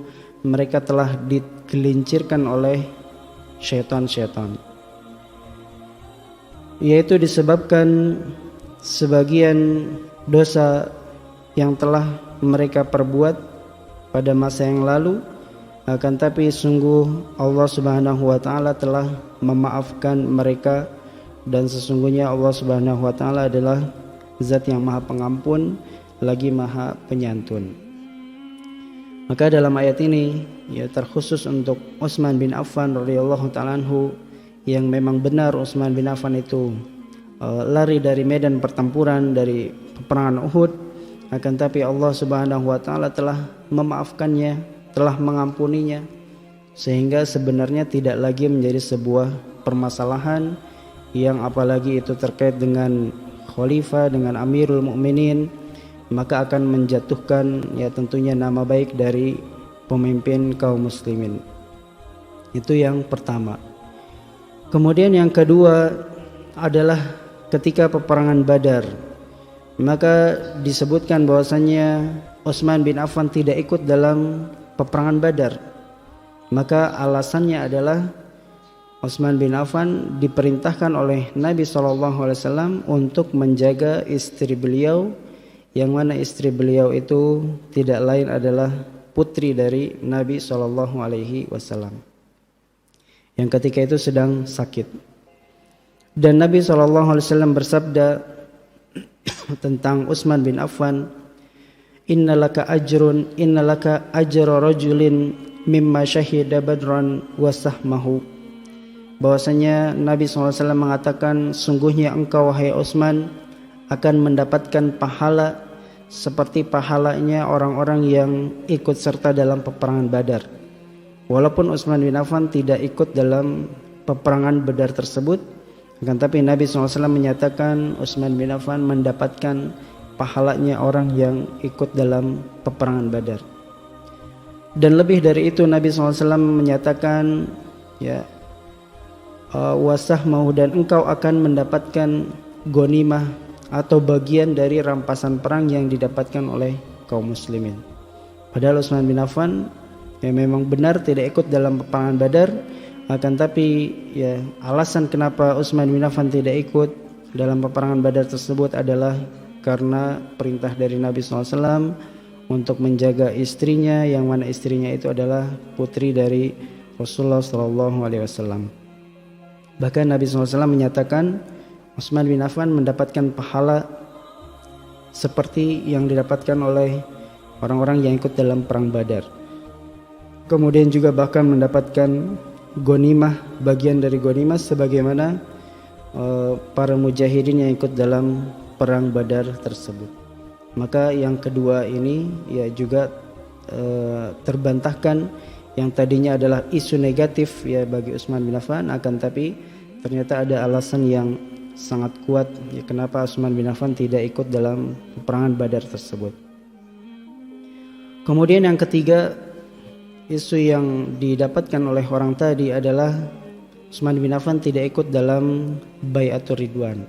mereka telah digelincirkan oleh syaitan-syaitan, yaitu disebabkan sebagian dosa yang telah mereka perbuat pada masa yang lalu, akan tapi sungguh Allah Subhanahu wa taala telah memaafkan mereka, dan sesungguhnya Allah Subhanahu wa taala adalah zat yang maha pengampun lagi maha penyantun. Maka dalam ayat ini ya terkhusus untuk Utsman bin Affan radhiyallahu taala anhu, yang memang benar Utsman bin Affan itu lari dari medan pertempuran dari peperangan Uhud, akan tapi Allah Subhanahu wa taala telah memaafkannya, telah mengampuninya, sehingga sebenarnya tidak lagi menjadi sebuah permasalahan yang apalagi itu terkait dengan khalifah, dengan Amirul Mukminin, maka akan menjatuhkan ya tentunya nama baik dari pemimpin kaum muslimin. Itu yang pertama. Kemudian yang kedua adalah ketika peperangan Badar, maka disebutkan bahwasanya Utsman bin Affan tidak ikut dalam peperangan Badar. Maka alasannya adalah Utsman bin Affan diperintahkan oleh Nabi SAW untuk menjaga istri beliau, yang mana istri beliau itu tidak lain adalah putri dari Nabi SAW, yang ketika itu sedang sakit. Dan Nabi SAW bersabda tentang Utsman bin Affan, innalaka ajra rajulin mimma syahida badran wa sahmahu. Bahwasanya Nabi SAW mengatakan, sungguhnya engkau wahai Utsman akan mendapatkan pahala seperti pahalanya orang-orang yang ikut serta dalam peperangan Badar. Walaupun Utsman bin Affan tidak ikut dalam peperangan Badar tersebut, akan tapi Nabi SAW menyatakan Utsman bin Affan mendapatkan pahalanya orang yang ikut dalam peperangan Badar. Dan lebih dari itu Nabi SAW menyatakan, ya, wasah mau, dan engkau akan mendapatkan ghanimah atau bagian dari rampasan perang yang didapatkan oleh kaum muslimin. Padahal Utsman bin Affan ya memang benar tidak ikut dalam peperangan Badar, akan tapi ya alasan kenapa Utsman bin Affan tidak ikut dalam peperangan Badar tersebut adalah karena perintah dari Nabi SAW untuk menjaga istrinya, yang mana istrinya itu adalah putri dari Rasulullah SAW. Bahkan Nabi SAW menyatakan Utsman bin Affan mendapatkan pahala seperti yang didapatkan oleh orang-orang yang ikut dalam perang Badar. Kemudian juga bahkan mendapatkan ghanimah, bagian dari ghanimah sebagaimana para mujahidin yang ikut dalam perang Badar tersebut. Maka yang kedua ini ya juga terbantahkan. Yang tadinya adalah isu negatif ya bagi Utsman bin Affan, akan tapi ternyata ada alasan yang sangat kuat ya kenapa Utsman bin Affan tidak ikut dalam peperangan Badar tersebut. Kemudian yang ketiga, isu yang didapatkan oleh orang tadi adalah Utsman bin Affan tidak ikut dalam Bai'atur Ridwan.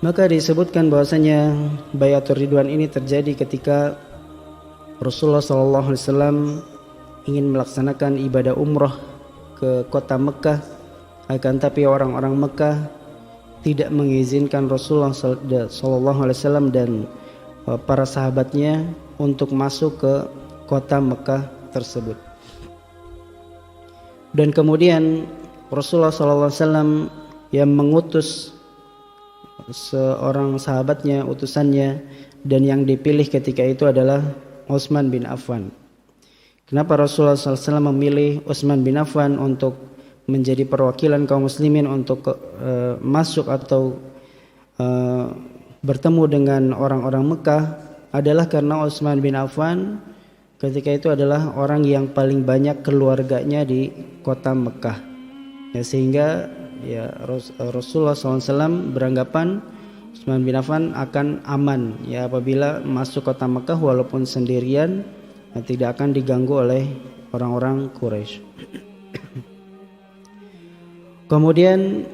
Maka disebutkan bahwasanya Bai'atur Ridwan ini terjadi ketika Rasulullah SAW ingin melaksanakan ibadah umrah ke kota Mekah, akan tapi orang-orang Mekah tidak mengizinkan Rasulullah SAW dan para sahabatnya untuk masuk ke kota Mekah tersebut. Dan kemudian Rasulullah SAW yang mengutus seorang sahabatnya, utusannya, dan yang dipilih ketika itu adalah Utsman bin Affan. Kenapa Rasulullah SAW memilih Utsman bin Affan untuk menjadi perwakilan kaum muslimin untuk masuk atau bertemu dengan orang-orang Mekah? Adalah karena Utsman bin Affan ketika itu adalah orang yang paling banyak keluarganya di kota Mekah ya, sehingga ya Rasulullah SAW beranggapan Utsman bin Affan akan aman ya apabila masuk kota Mekah walaupun sendirian, ya, tidak akan diganggu oleh orang-orang Quraisy. Kemudian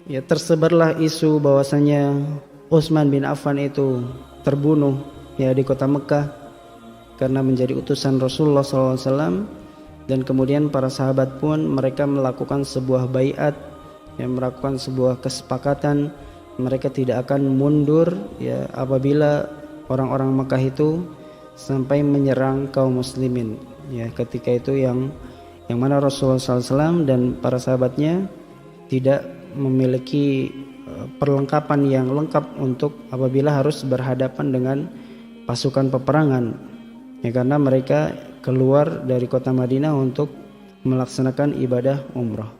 ya tersebarlah isu bahwasanya Utsman bin Affan itu terbunuh ya di kota Mekah karena menjadi utusan Rasulullah SAW, dan kemudian para sahabat pun mereka melakukan sebuah baiat, yang melakukan sebuah kesepakatan mereka tidak akan mundur ya apabila orang-orang Mekah itu sampai menyerang kaum muslimin ya ketika itu yang mana Rasulullah SAW dan para sahabatnya tidak memiliki perlengkapan yang lengkap untuk apabila harus berhadapan dengan pasukan peperangan ya, karena mereka keluar dari kota Madinah untuk melaksanakan ibadah umrah.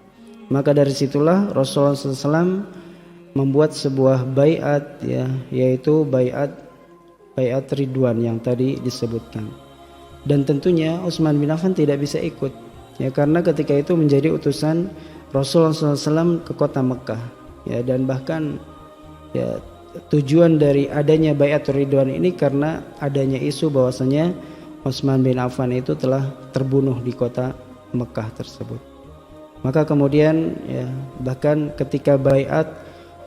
Maka dari situlah Rasulullah SAW membuat sebuah baiat ya, yaitu baiat Ridwan yang tadi disebutkan. Dan tentunya Utsman bin Affan tidak bisa ikut ya karena ketika itu menjadi utusan Rasulullah SAW ke kota Mekah ya, dan bahkan ya tujuan dari adanya baiat Ridwan ini karena adanya isu bahwasanya Utsman bin Affan itu telah terbunuh di kota Mekah tersebut. Maka kemudian ya bahkan ketika baiat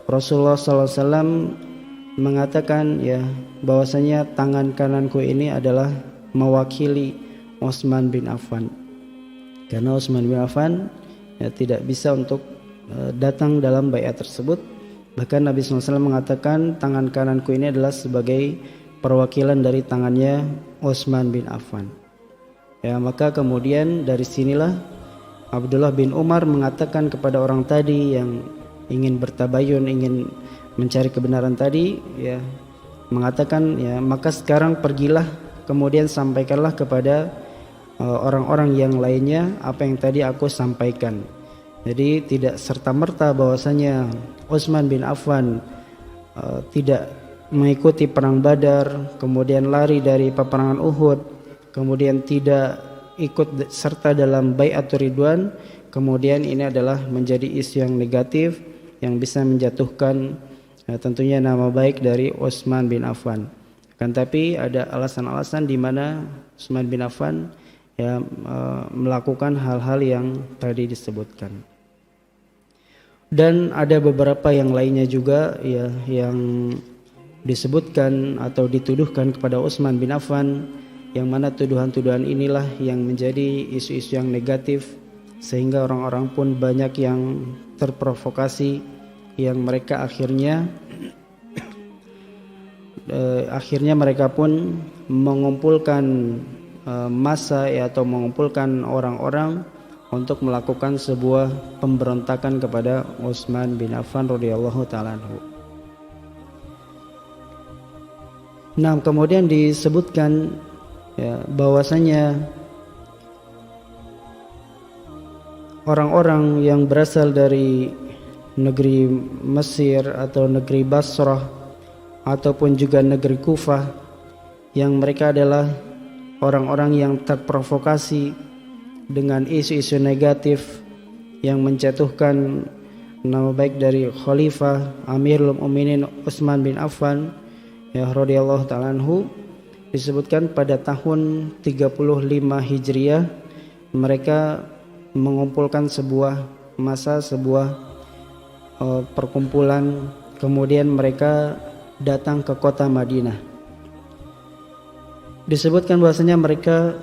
Rasulullah SAW mengatakan ya bahwasanya tangan kananku ini adalah mewakili Utsman bin Affan. Karena Utsman bin Affan tidak bisa untuk datang dalam baiat tersebut. Bahkan Nabi SAW mengatakan tangan kananku ini adalah sebagai perwakilan dari tangannya Utsman bin Affan. Ya, maka kemudian dari sinilah Abdullah bin Umar mengatakan kepada orang tadi yang ingin bertabayun, ingin mencari kebenaran tadi, ya, mengatakan, ya, maka sekarang pergilah kemudian sampaikanlah kepada orang-orang yang lainnya apa yang tadi aku sampaikan. Jadi tidak serta-merta bahwasanya Utsman bin Affan tidak mengikuti perang Badar, kemudian lari dari peperangan Uhud, kemudian tidak ikut serta dalam Bai'atur Ridwan, kemudian ini adalah menjadi isu yang negatif yang bisa menjatuhkan tentunya nama baik dari Utsman bin Affan. Kan tapi ada alasan-alasan di mana Utsman bin Affan melakukan hal-hal yang tadi disebutkan. Dan ada beberapa yang lainnya juga ya yang disebutkan atau dituduhkan kepada Utsman bin Affan, yang mana tuduhan-tuduhan inilah yang menjadi isu-isu yang negatif sehingga orang-orang pun banyak yang terprovokasi, yang mereka akhirnya mereka pun mengumpulkan massa atau mengumpulkan orang-orang untuk melakukan sebuah pemberontakan kepada Utsman bin Affan radhiyallahu taala anhu. Nah, kemudian disebutkan bahwasanya orang-orang yang berasal dari negeri Mesir atau negeri Basrah ataupun juga negeri Kufah, yang mereka adalah orang-orang yang terprovokasi dengan isu-isu negatif yang menjatuhkan nama baik dari Khalifah Amirul Mukminin Utsman bin Affan radhiyallahu ta'ala anhu. Disebutkan pada tahun 35 Hijriah mereka mengumpulkan sebuah massa, sebuah perkumpulan, kemudian mereka datang ke kota Madinah. Disebutkan bahwasanya mereka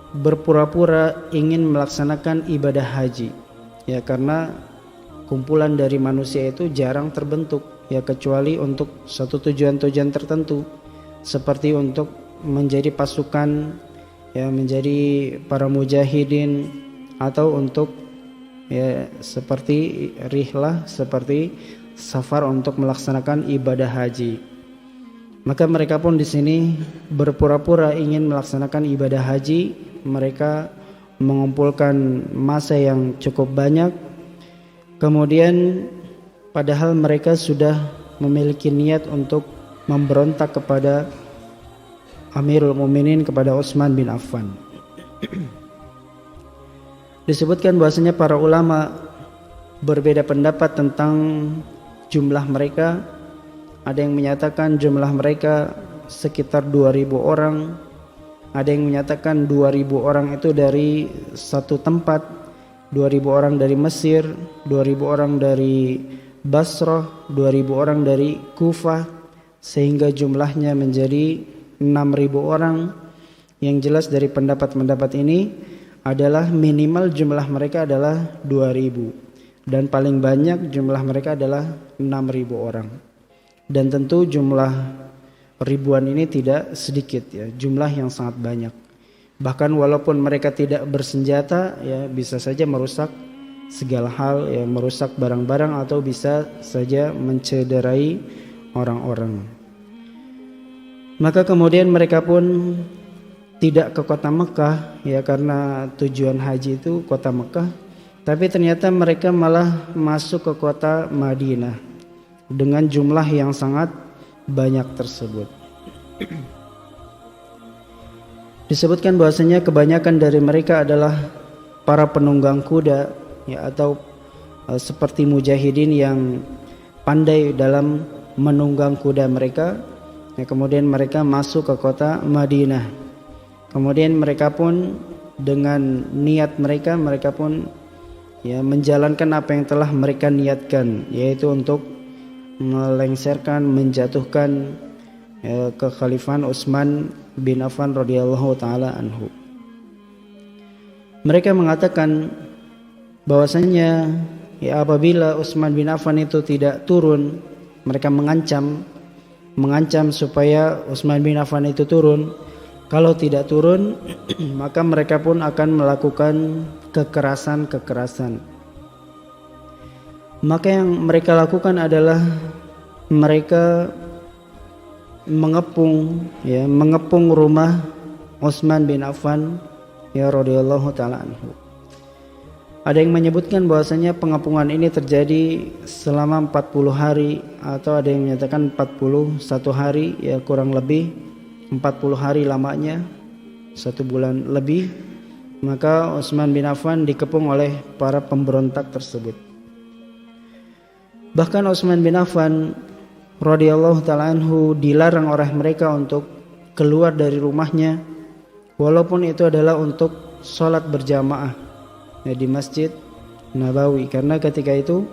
berpura-pura ingin melaksanakan ibadah haji, ya, karena kumpulan dari manusia itu jarang terbentuk, ya, kecuali untuk satu tujuan-tujuan tertentu, seperti untuk menjadi pasukan, ya, menjadi para mujahidin, atau untuk seperti rihlah, seperti safar untuk melaksanakan ibadah haji. Maka mereka pun di sini berpura-pura ingin melaksanakan ibadah haji. Mereka mengumpulkan massa yang cukup banyak. Kemudian padahal mereka sudah memiliki niat untuk memberontak kepada Amirul Mukminin, kepada Utsman bin Affan. Disebutkan bahwasanya para ulama berbeda pendapat tentang jumlah mereka. Ada yang menyatakan jumlah mereka sekitar 2000 orang. Ada yang menyatakan 2000 orang itu dari satu tempat, 2000 orang dari Mesir, 2000 orang dari Basrah, 2000 orang dari Kufah, sehingga jumlahnya menjadi 6000 orang. Yang jelas dari pendapat-pendapat ini adalah minimal jumlah mereka adalah 2000 dan paling banyak jumlah mereka adalah 6000 orang. Dan tentu jumlah ribuan ini tidak sedikit, ya, jumlah yang sangat banyak. Bahkan walaupun mereka tidak bersenjata, ya, bisa saja merusak segala hal, ya, merusak barang-barang atau bisa saja mencederai orang-orang. Maka kemudian mereka pun tidak ke kota Mekah, ya, karena tujuan haji itu kota Mekah, tapi ternyata mereka malah masuk ke kota Madinah dengan jumlah yang sangat banyak tersebut. Disebutkan bahwasanya kebanyakan dari mereka adalah para penunggang kuda, ya, atau seperti mujahidin yang pandai dalam menunggang kuda mereka, ya, kemudian mereka masuk ke kota Madinah. Kemudian mereka pun dengan niat mereka pun, ya, menjalankan apa yang telah mereka niatkan, yaitu untuk melengsarkan, menjatuhkan, ya, kekhalifahan Utsman bin Affan radhiyallahu taala anhu. Mereka mengatakan bahwasanya ya apabila Utsman bin Affan itu tidak turun, mereka mengancam supaya Utsman bin Affan itu turun. Kalau tidak turun maka mereka pun akan melakukan kekerasan. Maka yang mereka lakukan adalah mereka mengepung rumah Utsman bin Affan ya radhiyallahu taala anhu. Ada yang menyebutkan bahwasanya pengepungan ini terjadi selama 40 hari atau ada yang menyatakan 41 hari, ya kurang lebih 40 hari lamanya, 1 bulan lebih. Maka Utsman bin Affan dikepung oleh para pemberontak tersebut. Bahkan Utsman bin Affan radhiyallahu taala anhu dilarang oleh mereka untuk keluar dari rumahnya, walaupun itu adalah untuk sholat berjamaah ya, di Masjid Nabawi. Karena ketika itu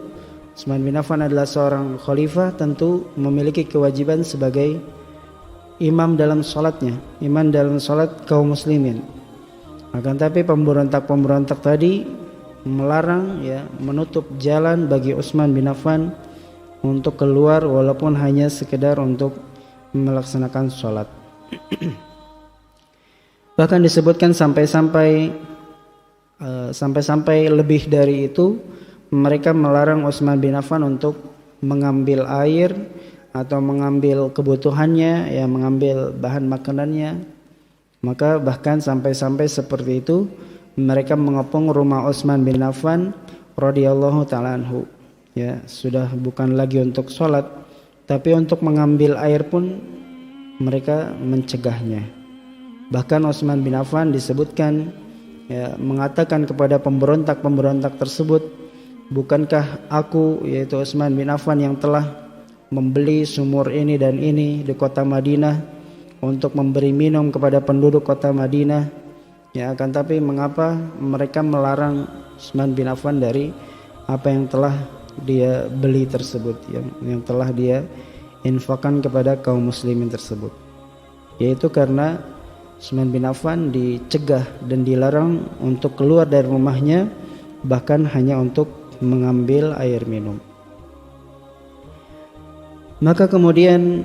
Utsman bin Affan adalah seorang khalifah, tentu memiliki kewajiban sebagai imam dalam sholatnya, imam dalam sholat kaum muslimin. Akan tapi pemberontak tadi melarang ya, menutup jalan bagi Utsman bin Affan untuk keluar walaupun hanya sekedar untuk melaksanakan sholat. Bahkan disebutkan sampai lebih dari itu, mereka melarang Utsman bin Affan untuk mengambil air atau mengambil kebutuhannya, ya mengambil bahan makanannya. Maka bahkan sampai seperti itu, mereka mengepung rumah Utsman bin Affan radhiyallahu taala anhu. Ya, sudah bukan lagi untuk sholat, tapi untuk mengambil air pun mereka mencegahnya. Bahkan Utsman bin Affan disebutkan ya, mengatakan kepada pemberontak tersebut, bukankah aku, yaitu Utsman bin Affan, yang telah membeli sumur ini dan ini di kota Madinah untuk memberi minum kepada penduduk kota Madinah? Ya, akan tapi mengapa mereka melarang Utsman bin Affan dari apa yang telah dia beli tersebut, yang telah dia infakkan kepada kaum muslimin tersebut? Yaitu karena Utsman bin Affan dicegah dan dilarang untuk keluar dari rumahnya, bahkan hanya untuk mengambil air minum. Maka kemudian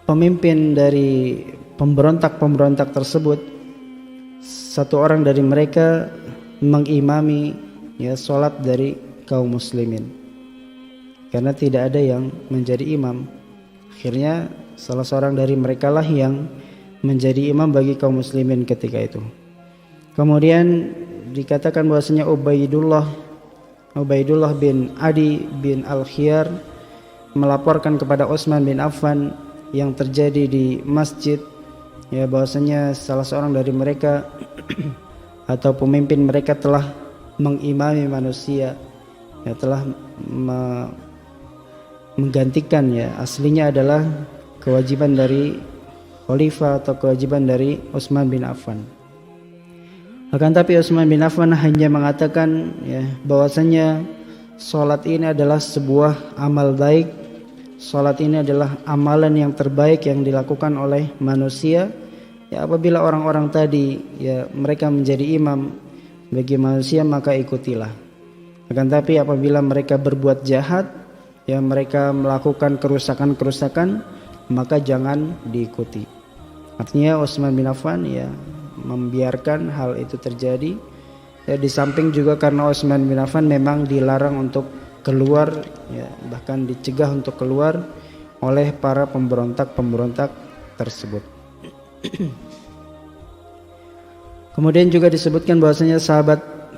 pemimpin dari pemberontak tersebut, satu orang dari mereka mengimami ya sholat dari kaum muslimin, karena tidak ada yang menjadi imam. Akhirnya salah seorang dari mereka lah yang menjadi imam bagi kaum muslimin ketika itu. Kemudian dikatakan bahwasanya Ubaidullah bin Adi bin Al-Khiyar melaporkan kepada Utsman bin Affan yang terjadi di masjid, ya bahwasanya salah seorang dari mereka atau pemimpin mereka telah mengimami manusia, ya telah menggantikan, ya aslinya adalah kewajiban dari khalifah atau kewajiban dari Utsman bin Affan. Akan tapi Utsman bin Affan hanya mengatakan ya bahwasanya salat ini adalah sebuah amal baik. Salat ini adalah amalan yang terbaik yang dilakukan oleh manusia. Ya apabila orang-orang tadi ya mereka menjadi imam bagi manusia, maka ikutilah. Akan tapi apabila mereka berbuat jahat, ya mereka melakukan kerusakan, maka jangan diikuti. Artinya Utsman bin Affan ya membiarkan hal itu terjadi. Ya di samping juga karena Utsman bin Affan memang dilarang untuk keluar, ya bahkan dicegah untuk keluar oleh para pemberontak tersebut. Kemudian juga disebutkan bahwasanya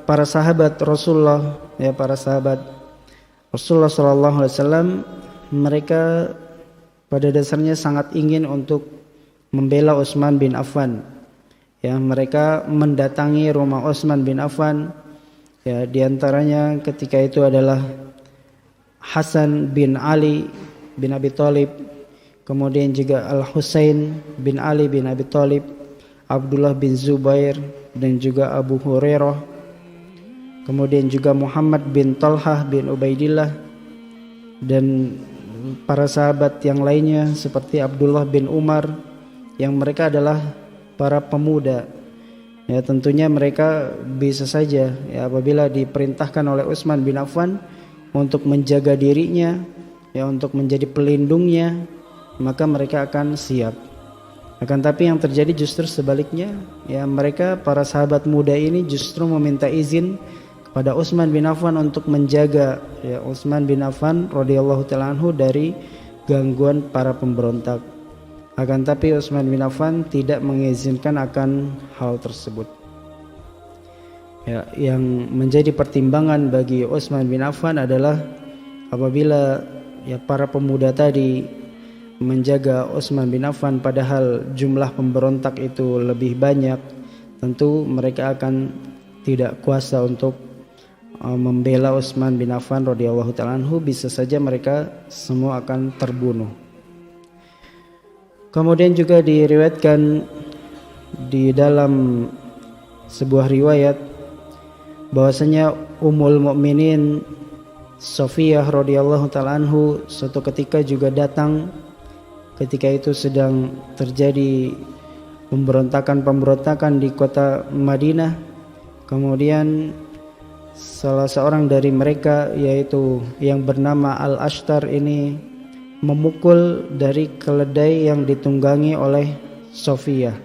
para sahabat Rasulullah, ya para sahabat Rasulullah sallallahu alaihi wasallam, mereka pada dasarnya sangat ingin untuk membela Utsman bin Affan. Ya, mereka mendatangi rumah Utsman bin Affan. Ya, diantaranya ketika itu adalah Hasan bin Ali bin Abi Thalib, kemudian juga Al-Husain bin Ali bin Abi Thalib, Abdullah bin Zubair, dan juga Abu Hurairah, kemudian juga Muhammad bin Talhah bin Ubaidillah, dan para sahabat yang lainnya seperti Abdullah bin Umar, yang mereka adalah para pemuda Ya tentunya mereka bisa saja ya apabila diperintahkan oleh Utsman bin Affan untuk menjaga dirinya, ya untuk menjadi pelindungnya, maka mereka akan siap. Akan tapi yang terjadi justru sebaliknya, ya mereka para sahabat muda ini justru meminta izin kepada Utsman bin Affan untuk menjaga ya Utsman bin Affan radhiyallahu taala anhu dari gangguan para pemberontak. Akan tapi Utsman bin Affan tidak mengizinkan akan hal tersebut. Ya, yang menjadi pertimbangan bagi Utsman bin Affan adalah apabila ya para pemuda tadi menjaga Utsman bin Affan padahal jumlah pemberontak itu lebih banyak, tentu mereka akan tidak kuasa untuk membela Utsman bin Affan radhiyallahu taala anhu, bisa saja mereka semua akan terbunuh. Kemudian juga diriwayatkan di dalam sebuah riwayat bahwasanya Ummul Mukminin Safiyah radhiyallahu taala anhu suatu ketika juga datang ketika itu sedang terjadi pemberontakan di kota Madinah. Kemudian salah seorang dari mereka yaitu yang bernama Al-Ashtar ini memukul dari keledai yang ditunggangi oleh Safiyah.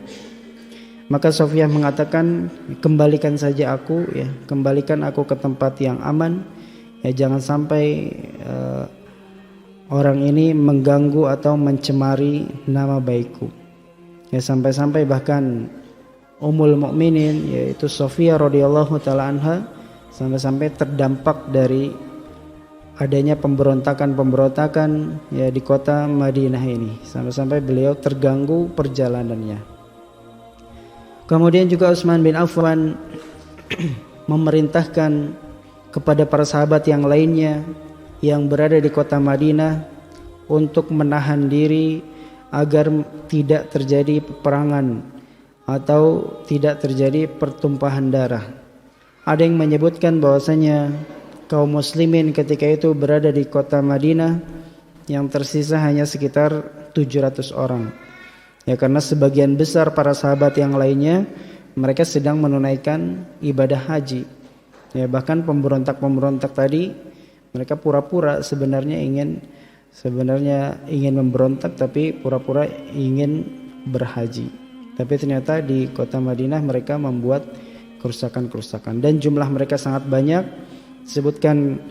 Maka Safiyah mengatakan, kembalikan saja aku ya, kembalikan aku ke tempat yang aman ya, jangan sampai orang ini mengganggu atau mencemari nama baikku. Ya sampai-sampai bahkan Ummul Mukminin yaitu Safiyah radhiyallahu taala anha sampai-sampai terdampak dari adanya pemberontakan ya di kota Madinah ini, sampai-sampai beliau terganggu perjalanannya. Kemudian juga Utsman bin Affan memerintahkan kepada para sahabat yang lainnya yang berada di kota Madinah untuk menahan diri agar tidak terjadi peperangan atau tidak terjadi pertumpahan darah. Ada yang menyebutkan bahwasanya kaum muslimin ketika itu berada di kota Madinah yang tersisa hanya sekitar 700 orang. Ya karena sebagian besar para sahabat yang lainnya mereka sedang menunaikan ibadah haji. Ya bahkan pemberontak tadi mereka pura-pura sebenarnya ingin memberontak tapi pura-pura ingin berhaji. Tapi ternyata di kota Madinah mereka membuat kerusakan-kerusakan dan jumlah mereka sangat banyak. Disebutkan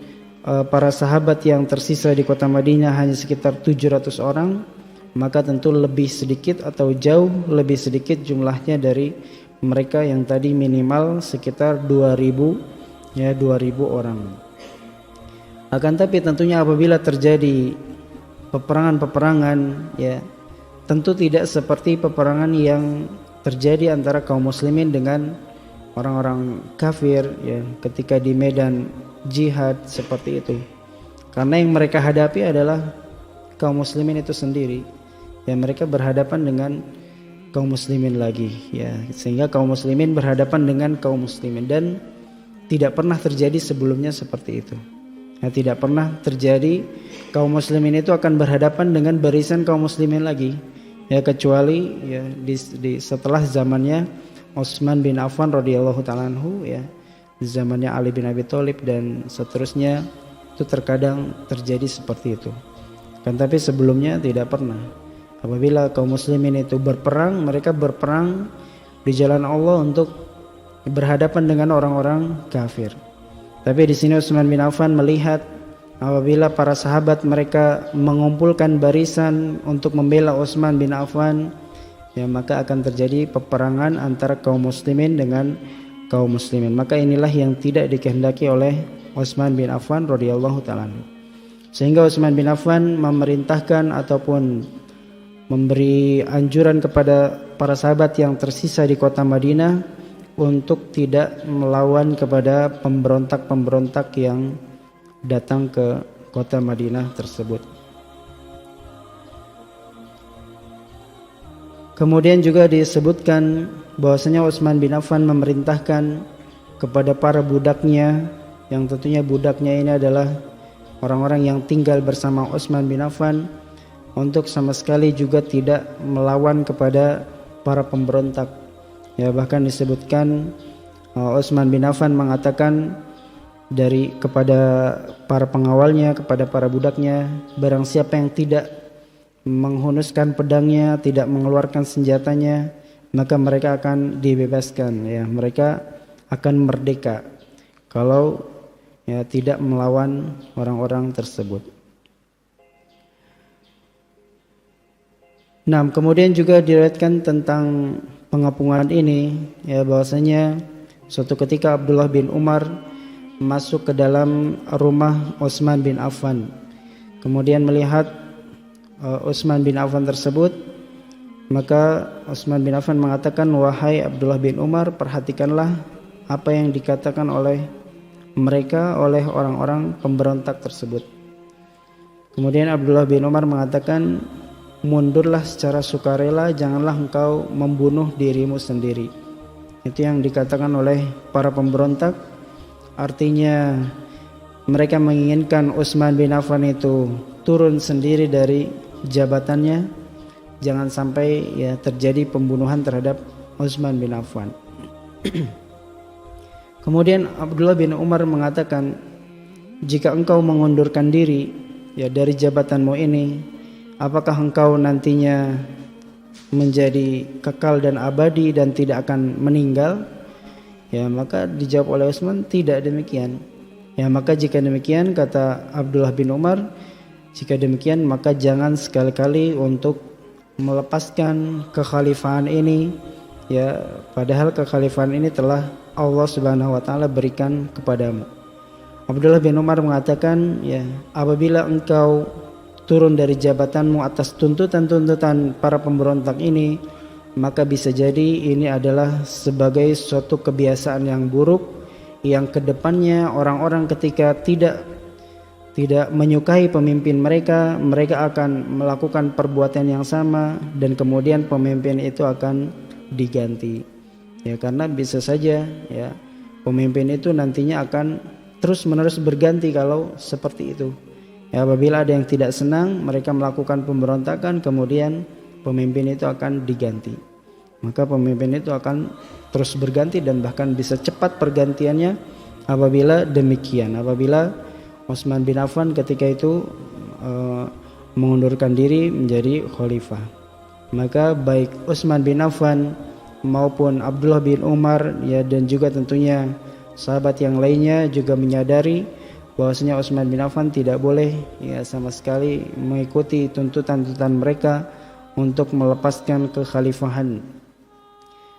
para sahabat yang tersisa di kota Madinah hanya sekitar 700 orang, maka tentu lebih sedikit atau jauh lebih sedikit jumlahnya dari mereka yang tadi minimal sekitar 2000 orang. Akan tapi tentunya apabila terjadi peperangan ya tentu tidak seperti peperangan yang terjadi antara kaum muslimin dengan orang-orang kafir ya ketika di medan jihad seperti itu. Karena yang mereka hadapi adalah kaum muslimin itu sendiri. Ya mereka berhadapan dengan kaum muslimin lagi ya, sehingga kaum muslimin berhadapan dengan kaum muslimin dan tidak pernah terjadi sebelumnya seperti itu. Ya, tidak pernah terjadi kaum muslimin itu akan berhadapan dengan barisan kaum muslimin lagi. Ya kecuali ya setelah zamannya Utsman bin Affan radhiyallahu taala anhu ya, zamannya Ali bin Abi Thalib dan seterusnya itu terkadang terjadi seperti itu. Kan tapi sebelumnya tidak pernah. Apabila kaum muslimin itu berperang, mereka berperang di jalan Allah untuk berhadapan dengan orang-orang kafir. Tapi di sini Utsman bin Affan melihat apabila para sahabat mereka mengumpulkan barisan untuk membela Utsman bin Affan, ya maka akan terjadi peperangan antara kaum muslimin dengan kaum muslimin. Maka inilah yang tidak dikehendaki oleh Utsman bin Affan radhiyallahu taala. Sehingga Utsman bin Affan memerintahkan ataupun memberi anjuran kepada para sahabat yang tersisa di kota Madinah untuk tidak melawan kepada pemberontak-pemberontak yang datang ke kota Madinah tersebut. Kemudian juga disebutkan bahwasanya Utsman bin Affan memerintahkan kepada para budaknya, yang tentunya budaknya ini adalah orang-orang yang tinggal bersama Utsman bin Affan, untuk sama sekali juga tidak melawan kepada para pemberontak. Ya, bahkan disebutkan Utsman bin Affan mengatakan kepada para pengawalnya, kepada para budaknya, barang siapa yang tidak menghunuskan pedangnya, tidak mengeluarkan senjatanya, maka mereka akan dibebaskan, ya, mereka akan merdeka kalau ya tidak melawan orang-orang tersebut. Nah, kemudian juga diriwayatkan tentang pengepungan ini, ya, bahwasanya suatu ketika Abdullah bin Umar masuk ke dalam rumah Utsman bin Affan, kemudian melihat Utsman bin Affan tersebut, maka Utsman bin Affan mengatakan, wahai Abdullah bin Umar, perhatikanlah apa yang dikatakan oleh mereka, oleh orang-orang pemberontak tersebut. Kemudian Abdullah bin Umar mengatakan, mundurlah secara sukarela, janganlah engkau membunuh dirimu sendiri. Itu yang dikatakan oleh para pemberontak. Artinya mereka menginginkan Utsman bin Affan itu turun sendiri dari jabatannya, jangan sampai ya terjadi pembunuhan terhadap Utsman bin Affan. Kemudian Abdullah bin Umar mengatakan, jika engkau mengundurkan diri ya dari jabatanmu ini, apakah engkau nantinya menjadi kekal dan abadi dan tidak akan meninggal? Ya, maka dijawab oleh Utsman, tidak demikian. Ya, maka jika demikian, kata Abdullah bin Umar, jika demikian maka jangan sekali-kali untuk melepaskan kekhalifahan ini, ya, padahal kekhalifahan ini telah Allah Subhanahu wa taala berikan kepadamu. Abdullah bin Umar mengatakan, ya, apabila engkau turun dari jabatanmu atas tuntutan-tuntutan para pemberontak ini, maka bisa jadi ini adalah sebagai suatu kebiasaan yang buruk, yang kedepannya orang-orang ketika tidak menyukai pemimpin mereka, mereka akan melakukan perbuatan yang sama dan kemudian pemimpin itu akan diganti. Ya, karena bisa saja ya pemimpin itu nantinya akan terus-menerus berganti kalau seperti itu. Ya, apabila ada yang tidak senang, mereka melakukan pemberontakan, kemudian pemimpin itu akan diganti. Maka pemimpin itu akan terus berganti dan bahkan bisa cepat pergantiannya apabila demikian. Apabila Utsman bin Affan ketika itu mengundurkan diri menjadi khalifah, maka baik Utsman bin Affan maupun Abdullah bin Umar, ya, dan juga tentunya sahabat yang lainnya juga menyadari bahwasanya Utsman bin Affan tidak boleh ya sama sekali mengikuti tuntutan-tuntutan mereka untuk melepaskan kekhalifahan.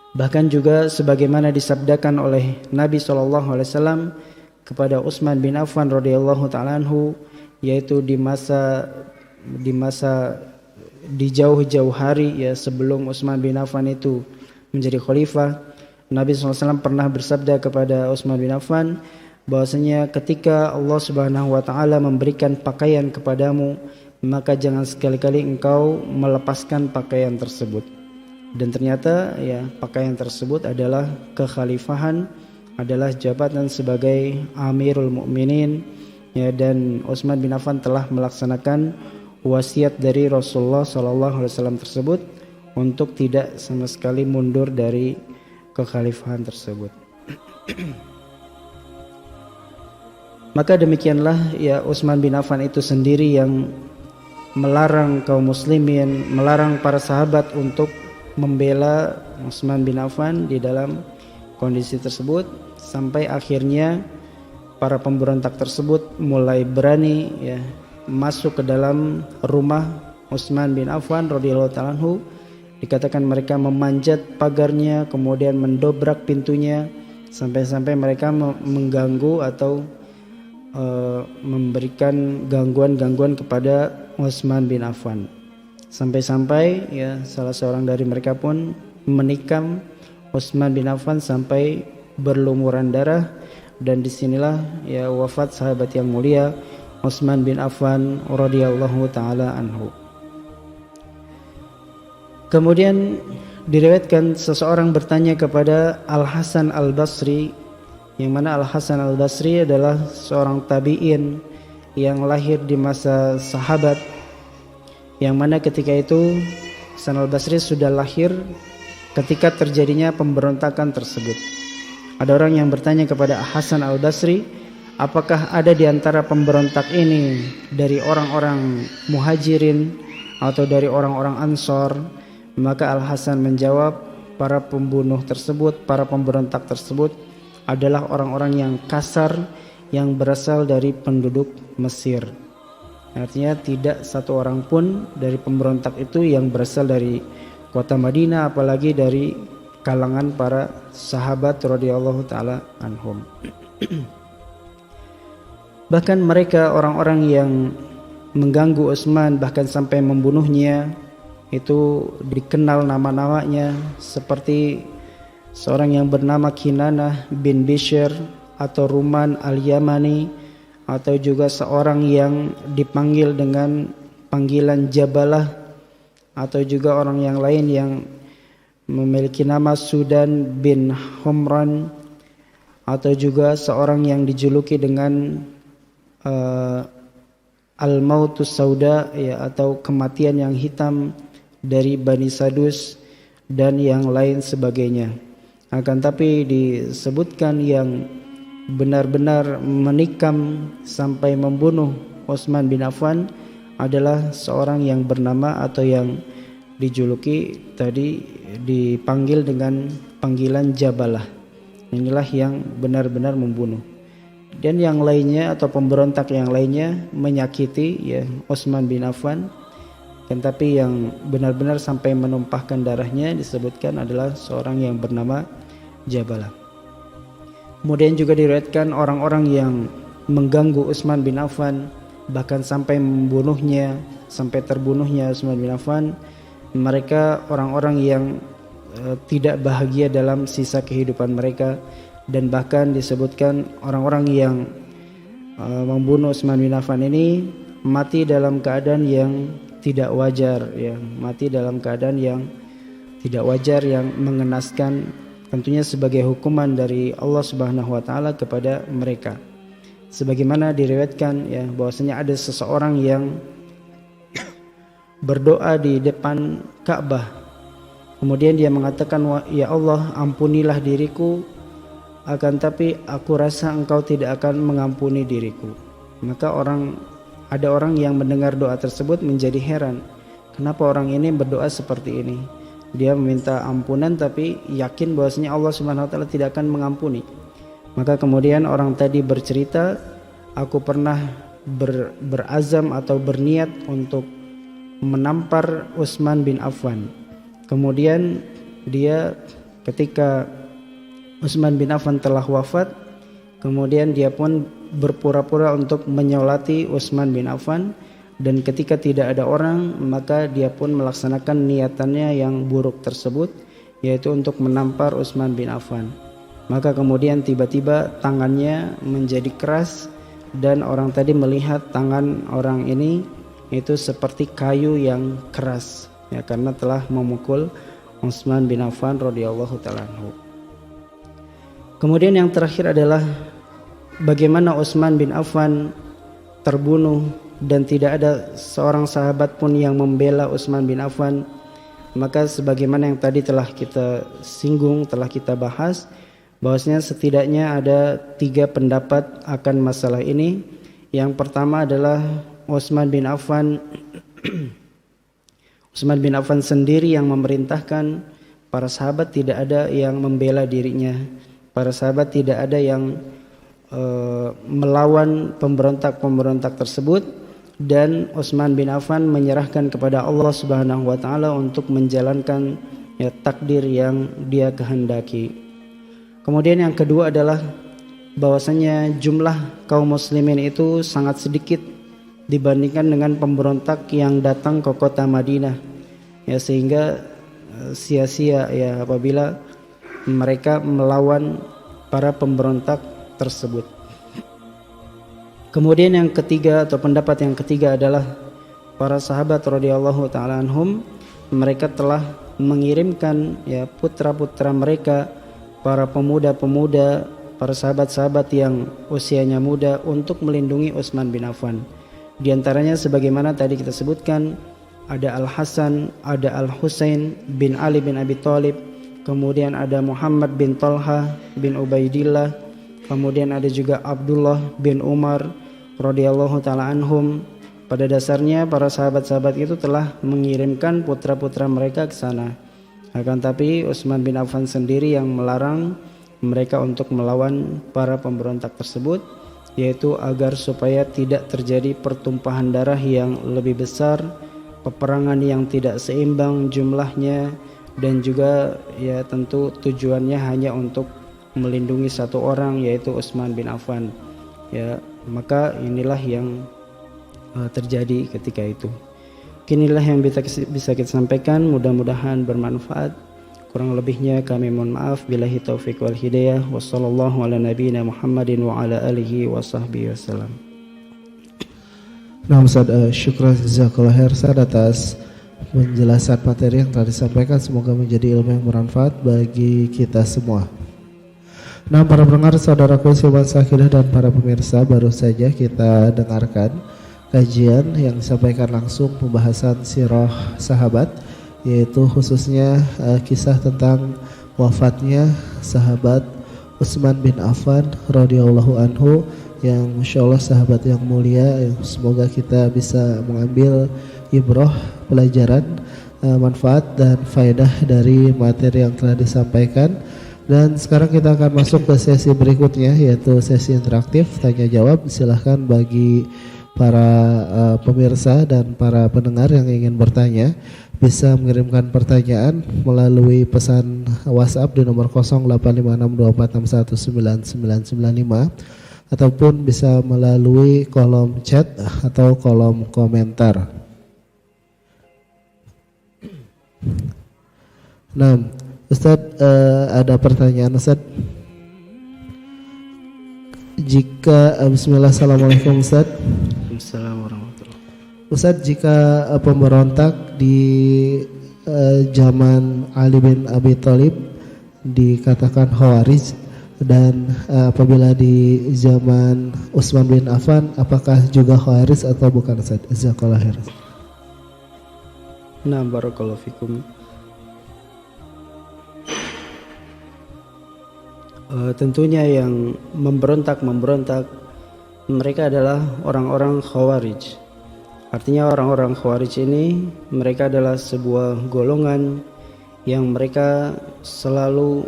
Bahkan juga sebagaimana disabdakan oleh Nabi SAW kepada Utsman bin Affan radhiyallahu taala anhu, yaitu di jauh-jauh hari ya sebelum Utsman bin Affan itu menjadi khalifah, Nabi SAW pernah bersabda kepada Utsman bin Affan bahwasanya ketika Allah Subhanahu wa taala memberikan pakaian kepadamu, maka jangan sekali-kali engkau melepaskan pakaian tersebut. Dan ternyata ya pakaian tersebut adalah kekhalifahan, adalah jabatan sebagai Amirul Mukminin, ya, dan Utsman bin Affan telah melaksanakan wasiat dari Rasulullah SAW tersebut untuk tidak sama sekali mundur dari kekhalifahan tersebut. Maka demikianlah ya Utsman bin Affan itu sendiri yang melarang kaum muslimin, melarang para sahabat untuk membela Utsman bin Affan di dalam kondisi tersebut, sampai akhirnya para pemberontak tersebut mulai berani ya masuk ke dalam rumah Utsman bin Affan radhiyallahu ta'ala anhu. Dikatakan mereka memanjat pagarnya, kemudian mendobrak pintunya, sampai-sampai mereka mengganggu atau memberikan gangguan-gangguan kepada Utsman bin Affan. Sampai-sampai ya salah seorang dari mereka pun menikam Utsman bin Affan sampai berlumuran darah, dan disinilah ya wafat sahabat yang mulia Utsman bin Affan radhiyallahu taala anhu. Kemudian diriwayatkan seseorang bertanya kepada Al-Hasan Al-Basri, yang mana Al-Hasan Al-Basri adalah seorang tabi'in yang lahir di masa sahabat, yang mana ketika itu Hasan Al-Basri sudah lahir ketika terjadinya pemberontakan tersebut. Ada orang yang bertanya kepada Hasan al-Basri, apakah ada di antara pemberontak ini dari orang-orang muhajirin atau dari orang-orang ansor? Maka Al-Hasan menjawab, para pembunuh tersebut, para pemberontak tersebut adalah orang-orang yang kasar yang berasal dari penduduk Mesir. Artinya tidak satu orang pun dari pemberontak itu yang berasal dari kota Madinah, apalagi dari kalangan para sahabat radhiyallahu taala anhum. Bahkan mereka orang-orang yang mengganggu Utsman bahkan sampai membunuhnya itu dikenal nama-namanya, seperti seorang yang bernama Kinanah bin Bishr atau Ruman al-Yamani, atau juga seorang yang dipanggil dengan panggilan Jabalah, atau juga orang yang lain yang memiliki nama Sudan bin Humran, atau juga seorang yang dijuluki dengan Al-Mautus Sauda, ya, atau kematian yang hitam dari Bani Sadus dan yang lain sebagainya. Akan tapi disebutkan yang benar-benar menikam sampai membunuh Utsman bin Affan adalah seorang yang bernama atau yang dijuluki tadi dipanggil dengan panggilan Jabalah. Inilah yang benar-benar membunuh. Dan yang lainnya atau pemberontak yang lainnya menyakiti ya Utsman bin Affan. Dan tapi yang benar-benar sampai menumpahkan darahnya disebutkan adalah seorang yang bernama Jabalah. Kemudian juga diriwayatkan orang-orang yang mengganggu Utsman bin Affan bahkan sampai membunuhnya, sampai terbunuhnya Utsman bin Affan, mereka orang-orang yang tidak bahagia dalam sisa kehidupan mereka. Dan bahkan disebutkan orang-orang yang membunuh Utsman bin Affan ini mati dalam keadaan yang tidak wajar, ya, mati dalam keadaan yang tidak wajar, yang mengenaskan, tentunya sebagai hukuman dari Allah Subhanahu wa taala kepada mereka. Sebagaimana diriwayatkan ya bahwasanya ada seseorang yang berdoa di depan Ka'bah. Kemudian dia mengatakan, ya Allah, ampunilah diriku, akan tapi aku rasa Engkau tidak akan mengampuni diriku. Maka ada orang yang mendengar doa tersebut menjadi heran, kenapa orang ini berdoa seperti ini? Dia meminta ampunan tapi yakin bahwasanya Allah Subhanahu wa taala tidak akan mengampuni. Maka kemudian orang tadi bercerita, aku pernah berazam atau berniat untuk menampar Utsman bin Affan. Kemudian dia ketika Utsman bin Affan telah wafat, kemudian dia pun berpura-pura untuk menyolati Utsman bin Affan, dan ketika tidak ada orang maka dia pun melaksanakan niatannya yang buruk tersebut, yaitu untuk menampar Utsman bin Affan. Maka kemudian tiba-tiba tangannya menjadi keras dan orang tadi melihat tangan orang ini itu seperti kayu yang keras, ya, karena telah memukul Utsman bin Affan radhiyallahu taala anhu. Kemudian yang terakhir adalah bagaimana Utsman bin Affan terbunuh dan tidak ada seorang sahabat pun yang membela Utsman bin Affan. Maka sebagaimana yang tadi telah kita singgung, telah kita bahas, bahwasanya setidaknya ada 3 pendapat akan masalah ini. Yang pertama adalah Utsman bin Affan Utsman bin Affan sendiri yang memerintahkan, para sahabat tidak ada yang membela dirinya. Para sahabat tidak ada yang melawan pemberontak-pemberontak tersebut, dan Utsman bin Affan menyerahkan kepada Allah Subhanahu wa taala untuk menjalankan ya takdir yang dia kehendaki. Kemudian yang kedua adalah bahwasanya jumlah kaum muslimin itu sangat sedikit dibandingkan dengan pemberontak yang datang ke kota Madinah, ya, sehingga sia-sia ya apabila mereka melawan para pemberontak tersebut. Kemudian yang ketiga atau pendapat yang ketiga adalah para sahabat radhiyallahu taala anhum, mereka telah mengirimkan ya putra-putra mereka, para pemuda-pemuda, para sahabat-sahabat yang usianya muda untuk melindungi Utsman bin Affan. Di antaranya sebagaimana tadi kita sebutkan, ada Al-Hasan, ada Al-Husain bin Ali bin Abi Thalib, kemudian ada Muhammad bin Talha bin Ubaidillah, kemudian ada juga Abdullah bin Umar radhiyallahu taala anhum. Pada dasarnya para sahabat-sahabat itu telah mengirimkan putra-putra mereka ke sana. Akan tapi Utsman bin Affan sendiri yang melarang mereka untuk melawan para pemberontak tersebut, yaitu agar supaya tidak terjadi pertumpahan darah yang lebih besar, peperangan yang tidak seimbang jumlahnya, dan juga ya tentu tujuannya hanya untuk melindungi satu orang, yaitu Utsman bin Affan. Ya, maka inilah yang terjadi ketika itu. Inilah yang bisa kita sampaikan, mudah-mudahan bermanfaat. Kurang lebihnya kami mohon maaf. Billahi taufiq wal hidayah. Wassallallahu ala nabiyyina Muhammadin wa ala alihi wa sahbihi wasallam. Nah, Ustaz, syukran jazakallahu khair Ustaz atas penjelasan materi yang telah disampaikan. Semoga menjadi ilmu yang bermanfaat bagi kita semua. Nah, para pendengar, saudaraku Sobat Sakinah dan para pemirsa, baru saja kita dengarkan kajian yang disampaikan langsung pembahasan sirah sahabat, yaitu khususnya kisah tentang wafatnya sahabat Utsman bin Affan radhiyallahu anhu, yang Masya Allah sahabat yang mulia. Semoga kita bisa mengambil ibrah, pelajaran, manfaat dan faedah dari materi yang telah disampaikan. Dan sekarang kita akan masuk ke sesi berikutnya, yaitu sesi interaktif tanya jawab. Silahkan bagi para pemirsa dan para pendengar yang ingin bertanya bisa mengirimkan pertanyaan melalui pesan WhatsApp di nomor 085624619995 ataupun bisa melalui kolom chat atau kolom komentar. Nah, Ustadz, ada pertanyaan Ustadz. Jika bismillah, assalamualaikum Ustadz. Assalamualaikum warahmatullahi. Ustadz, jika pemberontak di zaman Ali bin Abi Thalib dikatakan Khawarij, dan apabila di zaman Utsman bin Affan apakah juga Khawarij atau bukan Ustadz? Jazakallahu khair. Nah, barakallahu fikum. Tentunya yang memberontak mereka adalah orang-orang Khawarij. Artinya orang-orang Khawarij ini mereka adalah sebuah golongan yang mereka selalu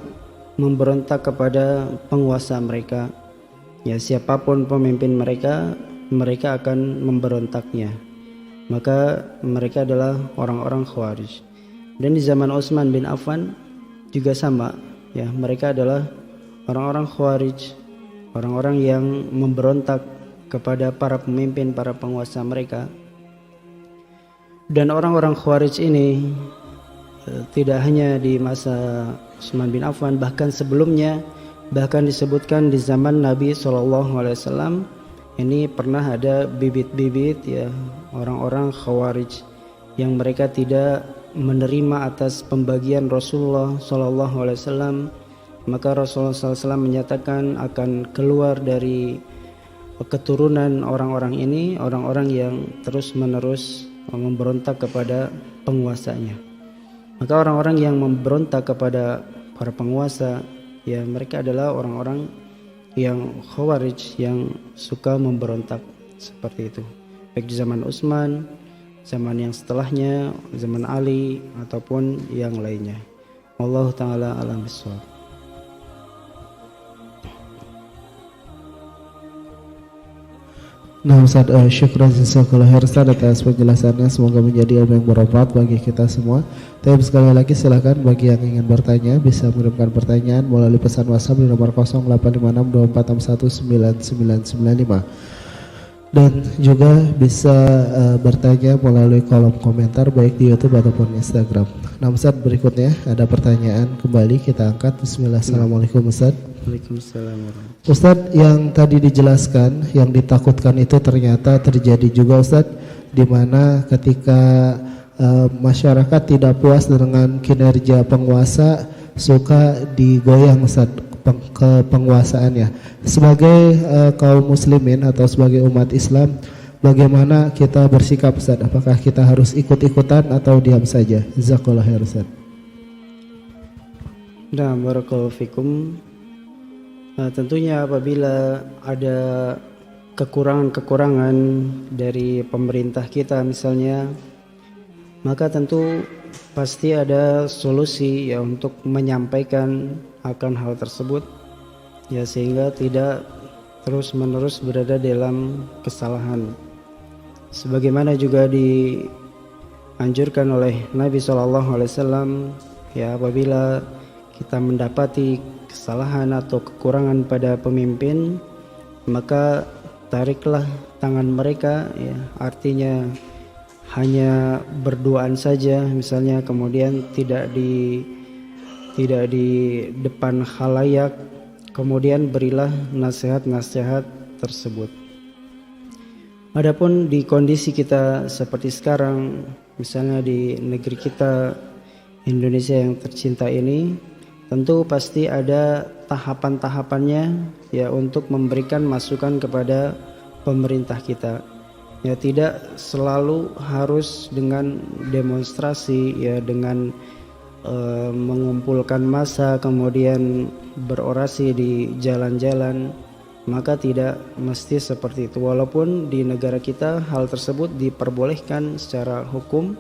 memberontak kepada penguasa mereka. Ya, siapapun pemimpin mereka, mereka akan memberontaknya. Maka mereka adalah orang-orang Khawarij. Dan di zaman Utsman bin Affan juga sama, ya, mereka adalah orang-orang Khawarij, orang-orang yang memberontak kepada para pemimpin, para penguasa mereka. Dan orang-orang Khawarij ini tidak hanya di masa Utsman bin Affan, bahkan sebelumnya, bahkan disebutkan di zaman Nabi SAW ini pernah ada bibit-bibit, ya, orang-orang Khawarij yang mereka tidak menerima atas pembagian Rasulullah SAW. Maka Rasulullah SAW menyatakan akan keluar dari keturunan orang-orang ini orang-orang yang terus-menerus memberontak kepada penguasanya. Maka orang-orang yang memberontak kepada para penguasa, ya, mereka adalah orang-orang yang Khawarij, yang suka memberontak seperti itu, baik di zaman Utsman, zaman yang setelahnya, zaman Ali, ataupun yang lainnya. Wallahu ta'ala a'lam bishawab. Nah, Ustaz, syukran jazakallahu khair Ustaz atas penjelasannya. Semoga menjadi ilmu yang bermanfaat bagi kita semua. Tapi sekali lagi silakan bagi yang ingin bertanya bisa mengirimkan pertanyaan melalui pesan WhatsApp di nomor 085624619995 dan juga bisa bertanya melalui kolom komentar baik di YouTube ataupun Instagram. Nah, Ustaz, berikutnya ada pertanyaan kembali kita angkat. Bismillah. Assalamualaikum Ustaz. Waalaikumsalam. Ustadz, yang tadi dijelaskan yang ditakutkan itu ternyata terjadi juga Ustadz, di mana ketika masyarakat tidak puas dengan kinerja penguasa suka digoyang Ustadz ke penguasaannya. Sebagai kaum muslimin atau sebagai umat Islam, bagaimana kita bersikap Ustadz? Apakah kita harus ikut-ikutan atau diam saja? Jazakallahu khair Ustadz. Nah, barakallahu fikum. Nah, tentunya apabila ada kekurangan-kekurangan dari pemerintah kita misalnya, maka tentu pasti ada solusi ya untuk menyampaikan akan hal tersebut ya, sehingga tidak terus-menerus berada dalam kesalahan. Sebagaimana juga dianjurkan oleh Nabi SAW ya, apabila kita mendapati kesalahan atau kekurangan pada pemimpin, maka tariklah tangan mereka ya, artinya hanya berduaan saja misalnya, kemudian tidak di depan khalayak, kemudian berilah nasihat-nasihat tersebut. Adapun di kondisi kita seperti sekarang, misalnya di negeri kita Indonesia yang tercinta ini, tentu pasti ada tahapan-tahapannya ya untuk memberikan masukan kepada pemerintah kita. Ya, tidak selalu harus dengan demonstrasi ya, dengan mengumpulkan massa kemudian berorasi di jalan-jalan, maka tidak mesti seperti itu. Walaupun di negara kita hal tersebut diperbolehkan secara hukum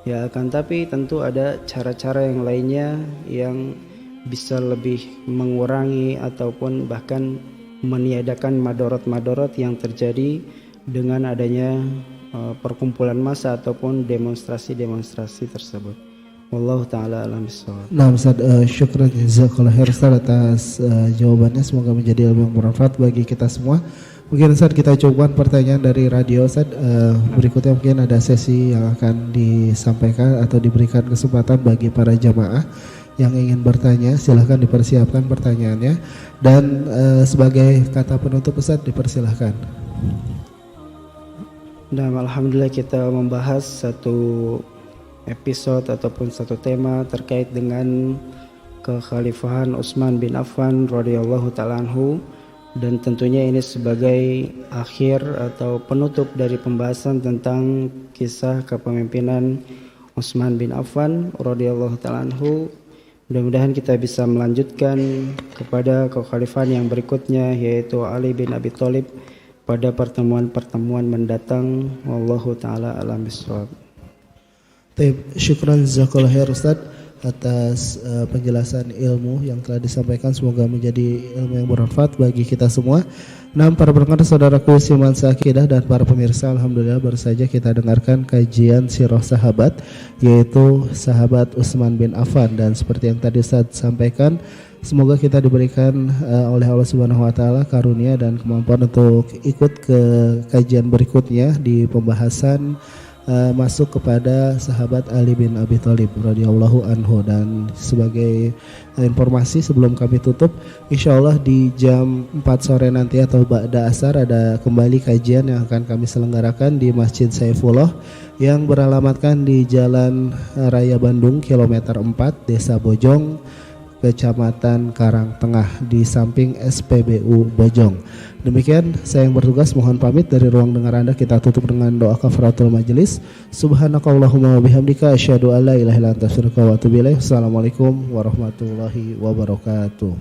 ya, akan tapi tentu ada cara-cara yang lainnya yang bisa lebih mengurangi ataupun bahkan meniadakan madorot-madorot yang terjadi dengan adanya perkumpulan massa ataupun demonstrasi-demonstrasi tersebut. Wallahu ta'ala alam bissawab. Nah Ustaz, syukran jazakallahu khair Ustaz atas jawabannya, semoga menjadi ilmu yang bermanfaat bagi kita semua. Mungkin Ustaz kita coba pertanyaan dari radio Ustaz. Berikutnya mungkin ada sesi yang akan disampaikan atau diberikan kesempatan bagi para jamaah yang ingin bertanya, silahkan dipersiapkan pertanyaannya, dan sebagai kata penutup Ustaz dipersilahkan. Nah, alhamdulillah kita membahas satu episode ataupun satu tema terkait dengan kekhalifahan Utsman bin Affan radhiyallahu ta'ala anhu, dan tentunya ini sebagai akhir atau penutup dari pembahasan tentang kisah kepemimpinan Utsman bin Affan radhiyallahu ta'ala anhu. Mudah-mudahan kita bisa melanjutkan kepada kekhalifahan yang berikutnya, yaitu Ali bin Abi Thalib, pada pertemuan-pertemuan mendatang. Wallahu ta'ala alam bissawab. Syukran jazakallahu khair Ustaz atas penjelasan ilmu yang telah disampaikan, semoga menjadi ilmu yang bermanfaat bagi kita semua. Nah, para pendengar saudaraku Siman Sakidah dan para pemirsa, alhamdulillah baru saja kita dengarkan kajian sirah sahabat, yaitu sahabat Utsman bin Affan, dan seperti yang tadi Ustaz sampaikan, semoga kita diberikan oleh Allah Subhanahu wa taala karunia dan kemampuan untuk ikut ke kajian berikutnya di pembahasan masuk kepada sahabat Ali bin Abi Thalib radhiyallahu anhu. Dan sebagai informasi sebelum kami tutup, insyaallah di jam 4 sore nanti atau ba'da asar ada kembali kajian yang akan kami selenggarakan di Masjid Saifullah yang beralamatkan di Jalan Raya Bandung kilometer 4, Desa Bojong, Kecamatan Karangtengah, di samping SPBU Bojong. Demikian saya yang bertugas mohon pamit dari ruang dengar Anda. Kita tutup dengan doa kafaratul majelis. Subhanakallahumma wa bihamdika asyhadu an la ilaha illa anta astaghfiruka wa atubu ilaik. Assalamualaikum warahmatullahi wabarakatuh.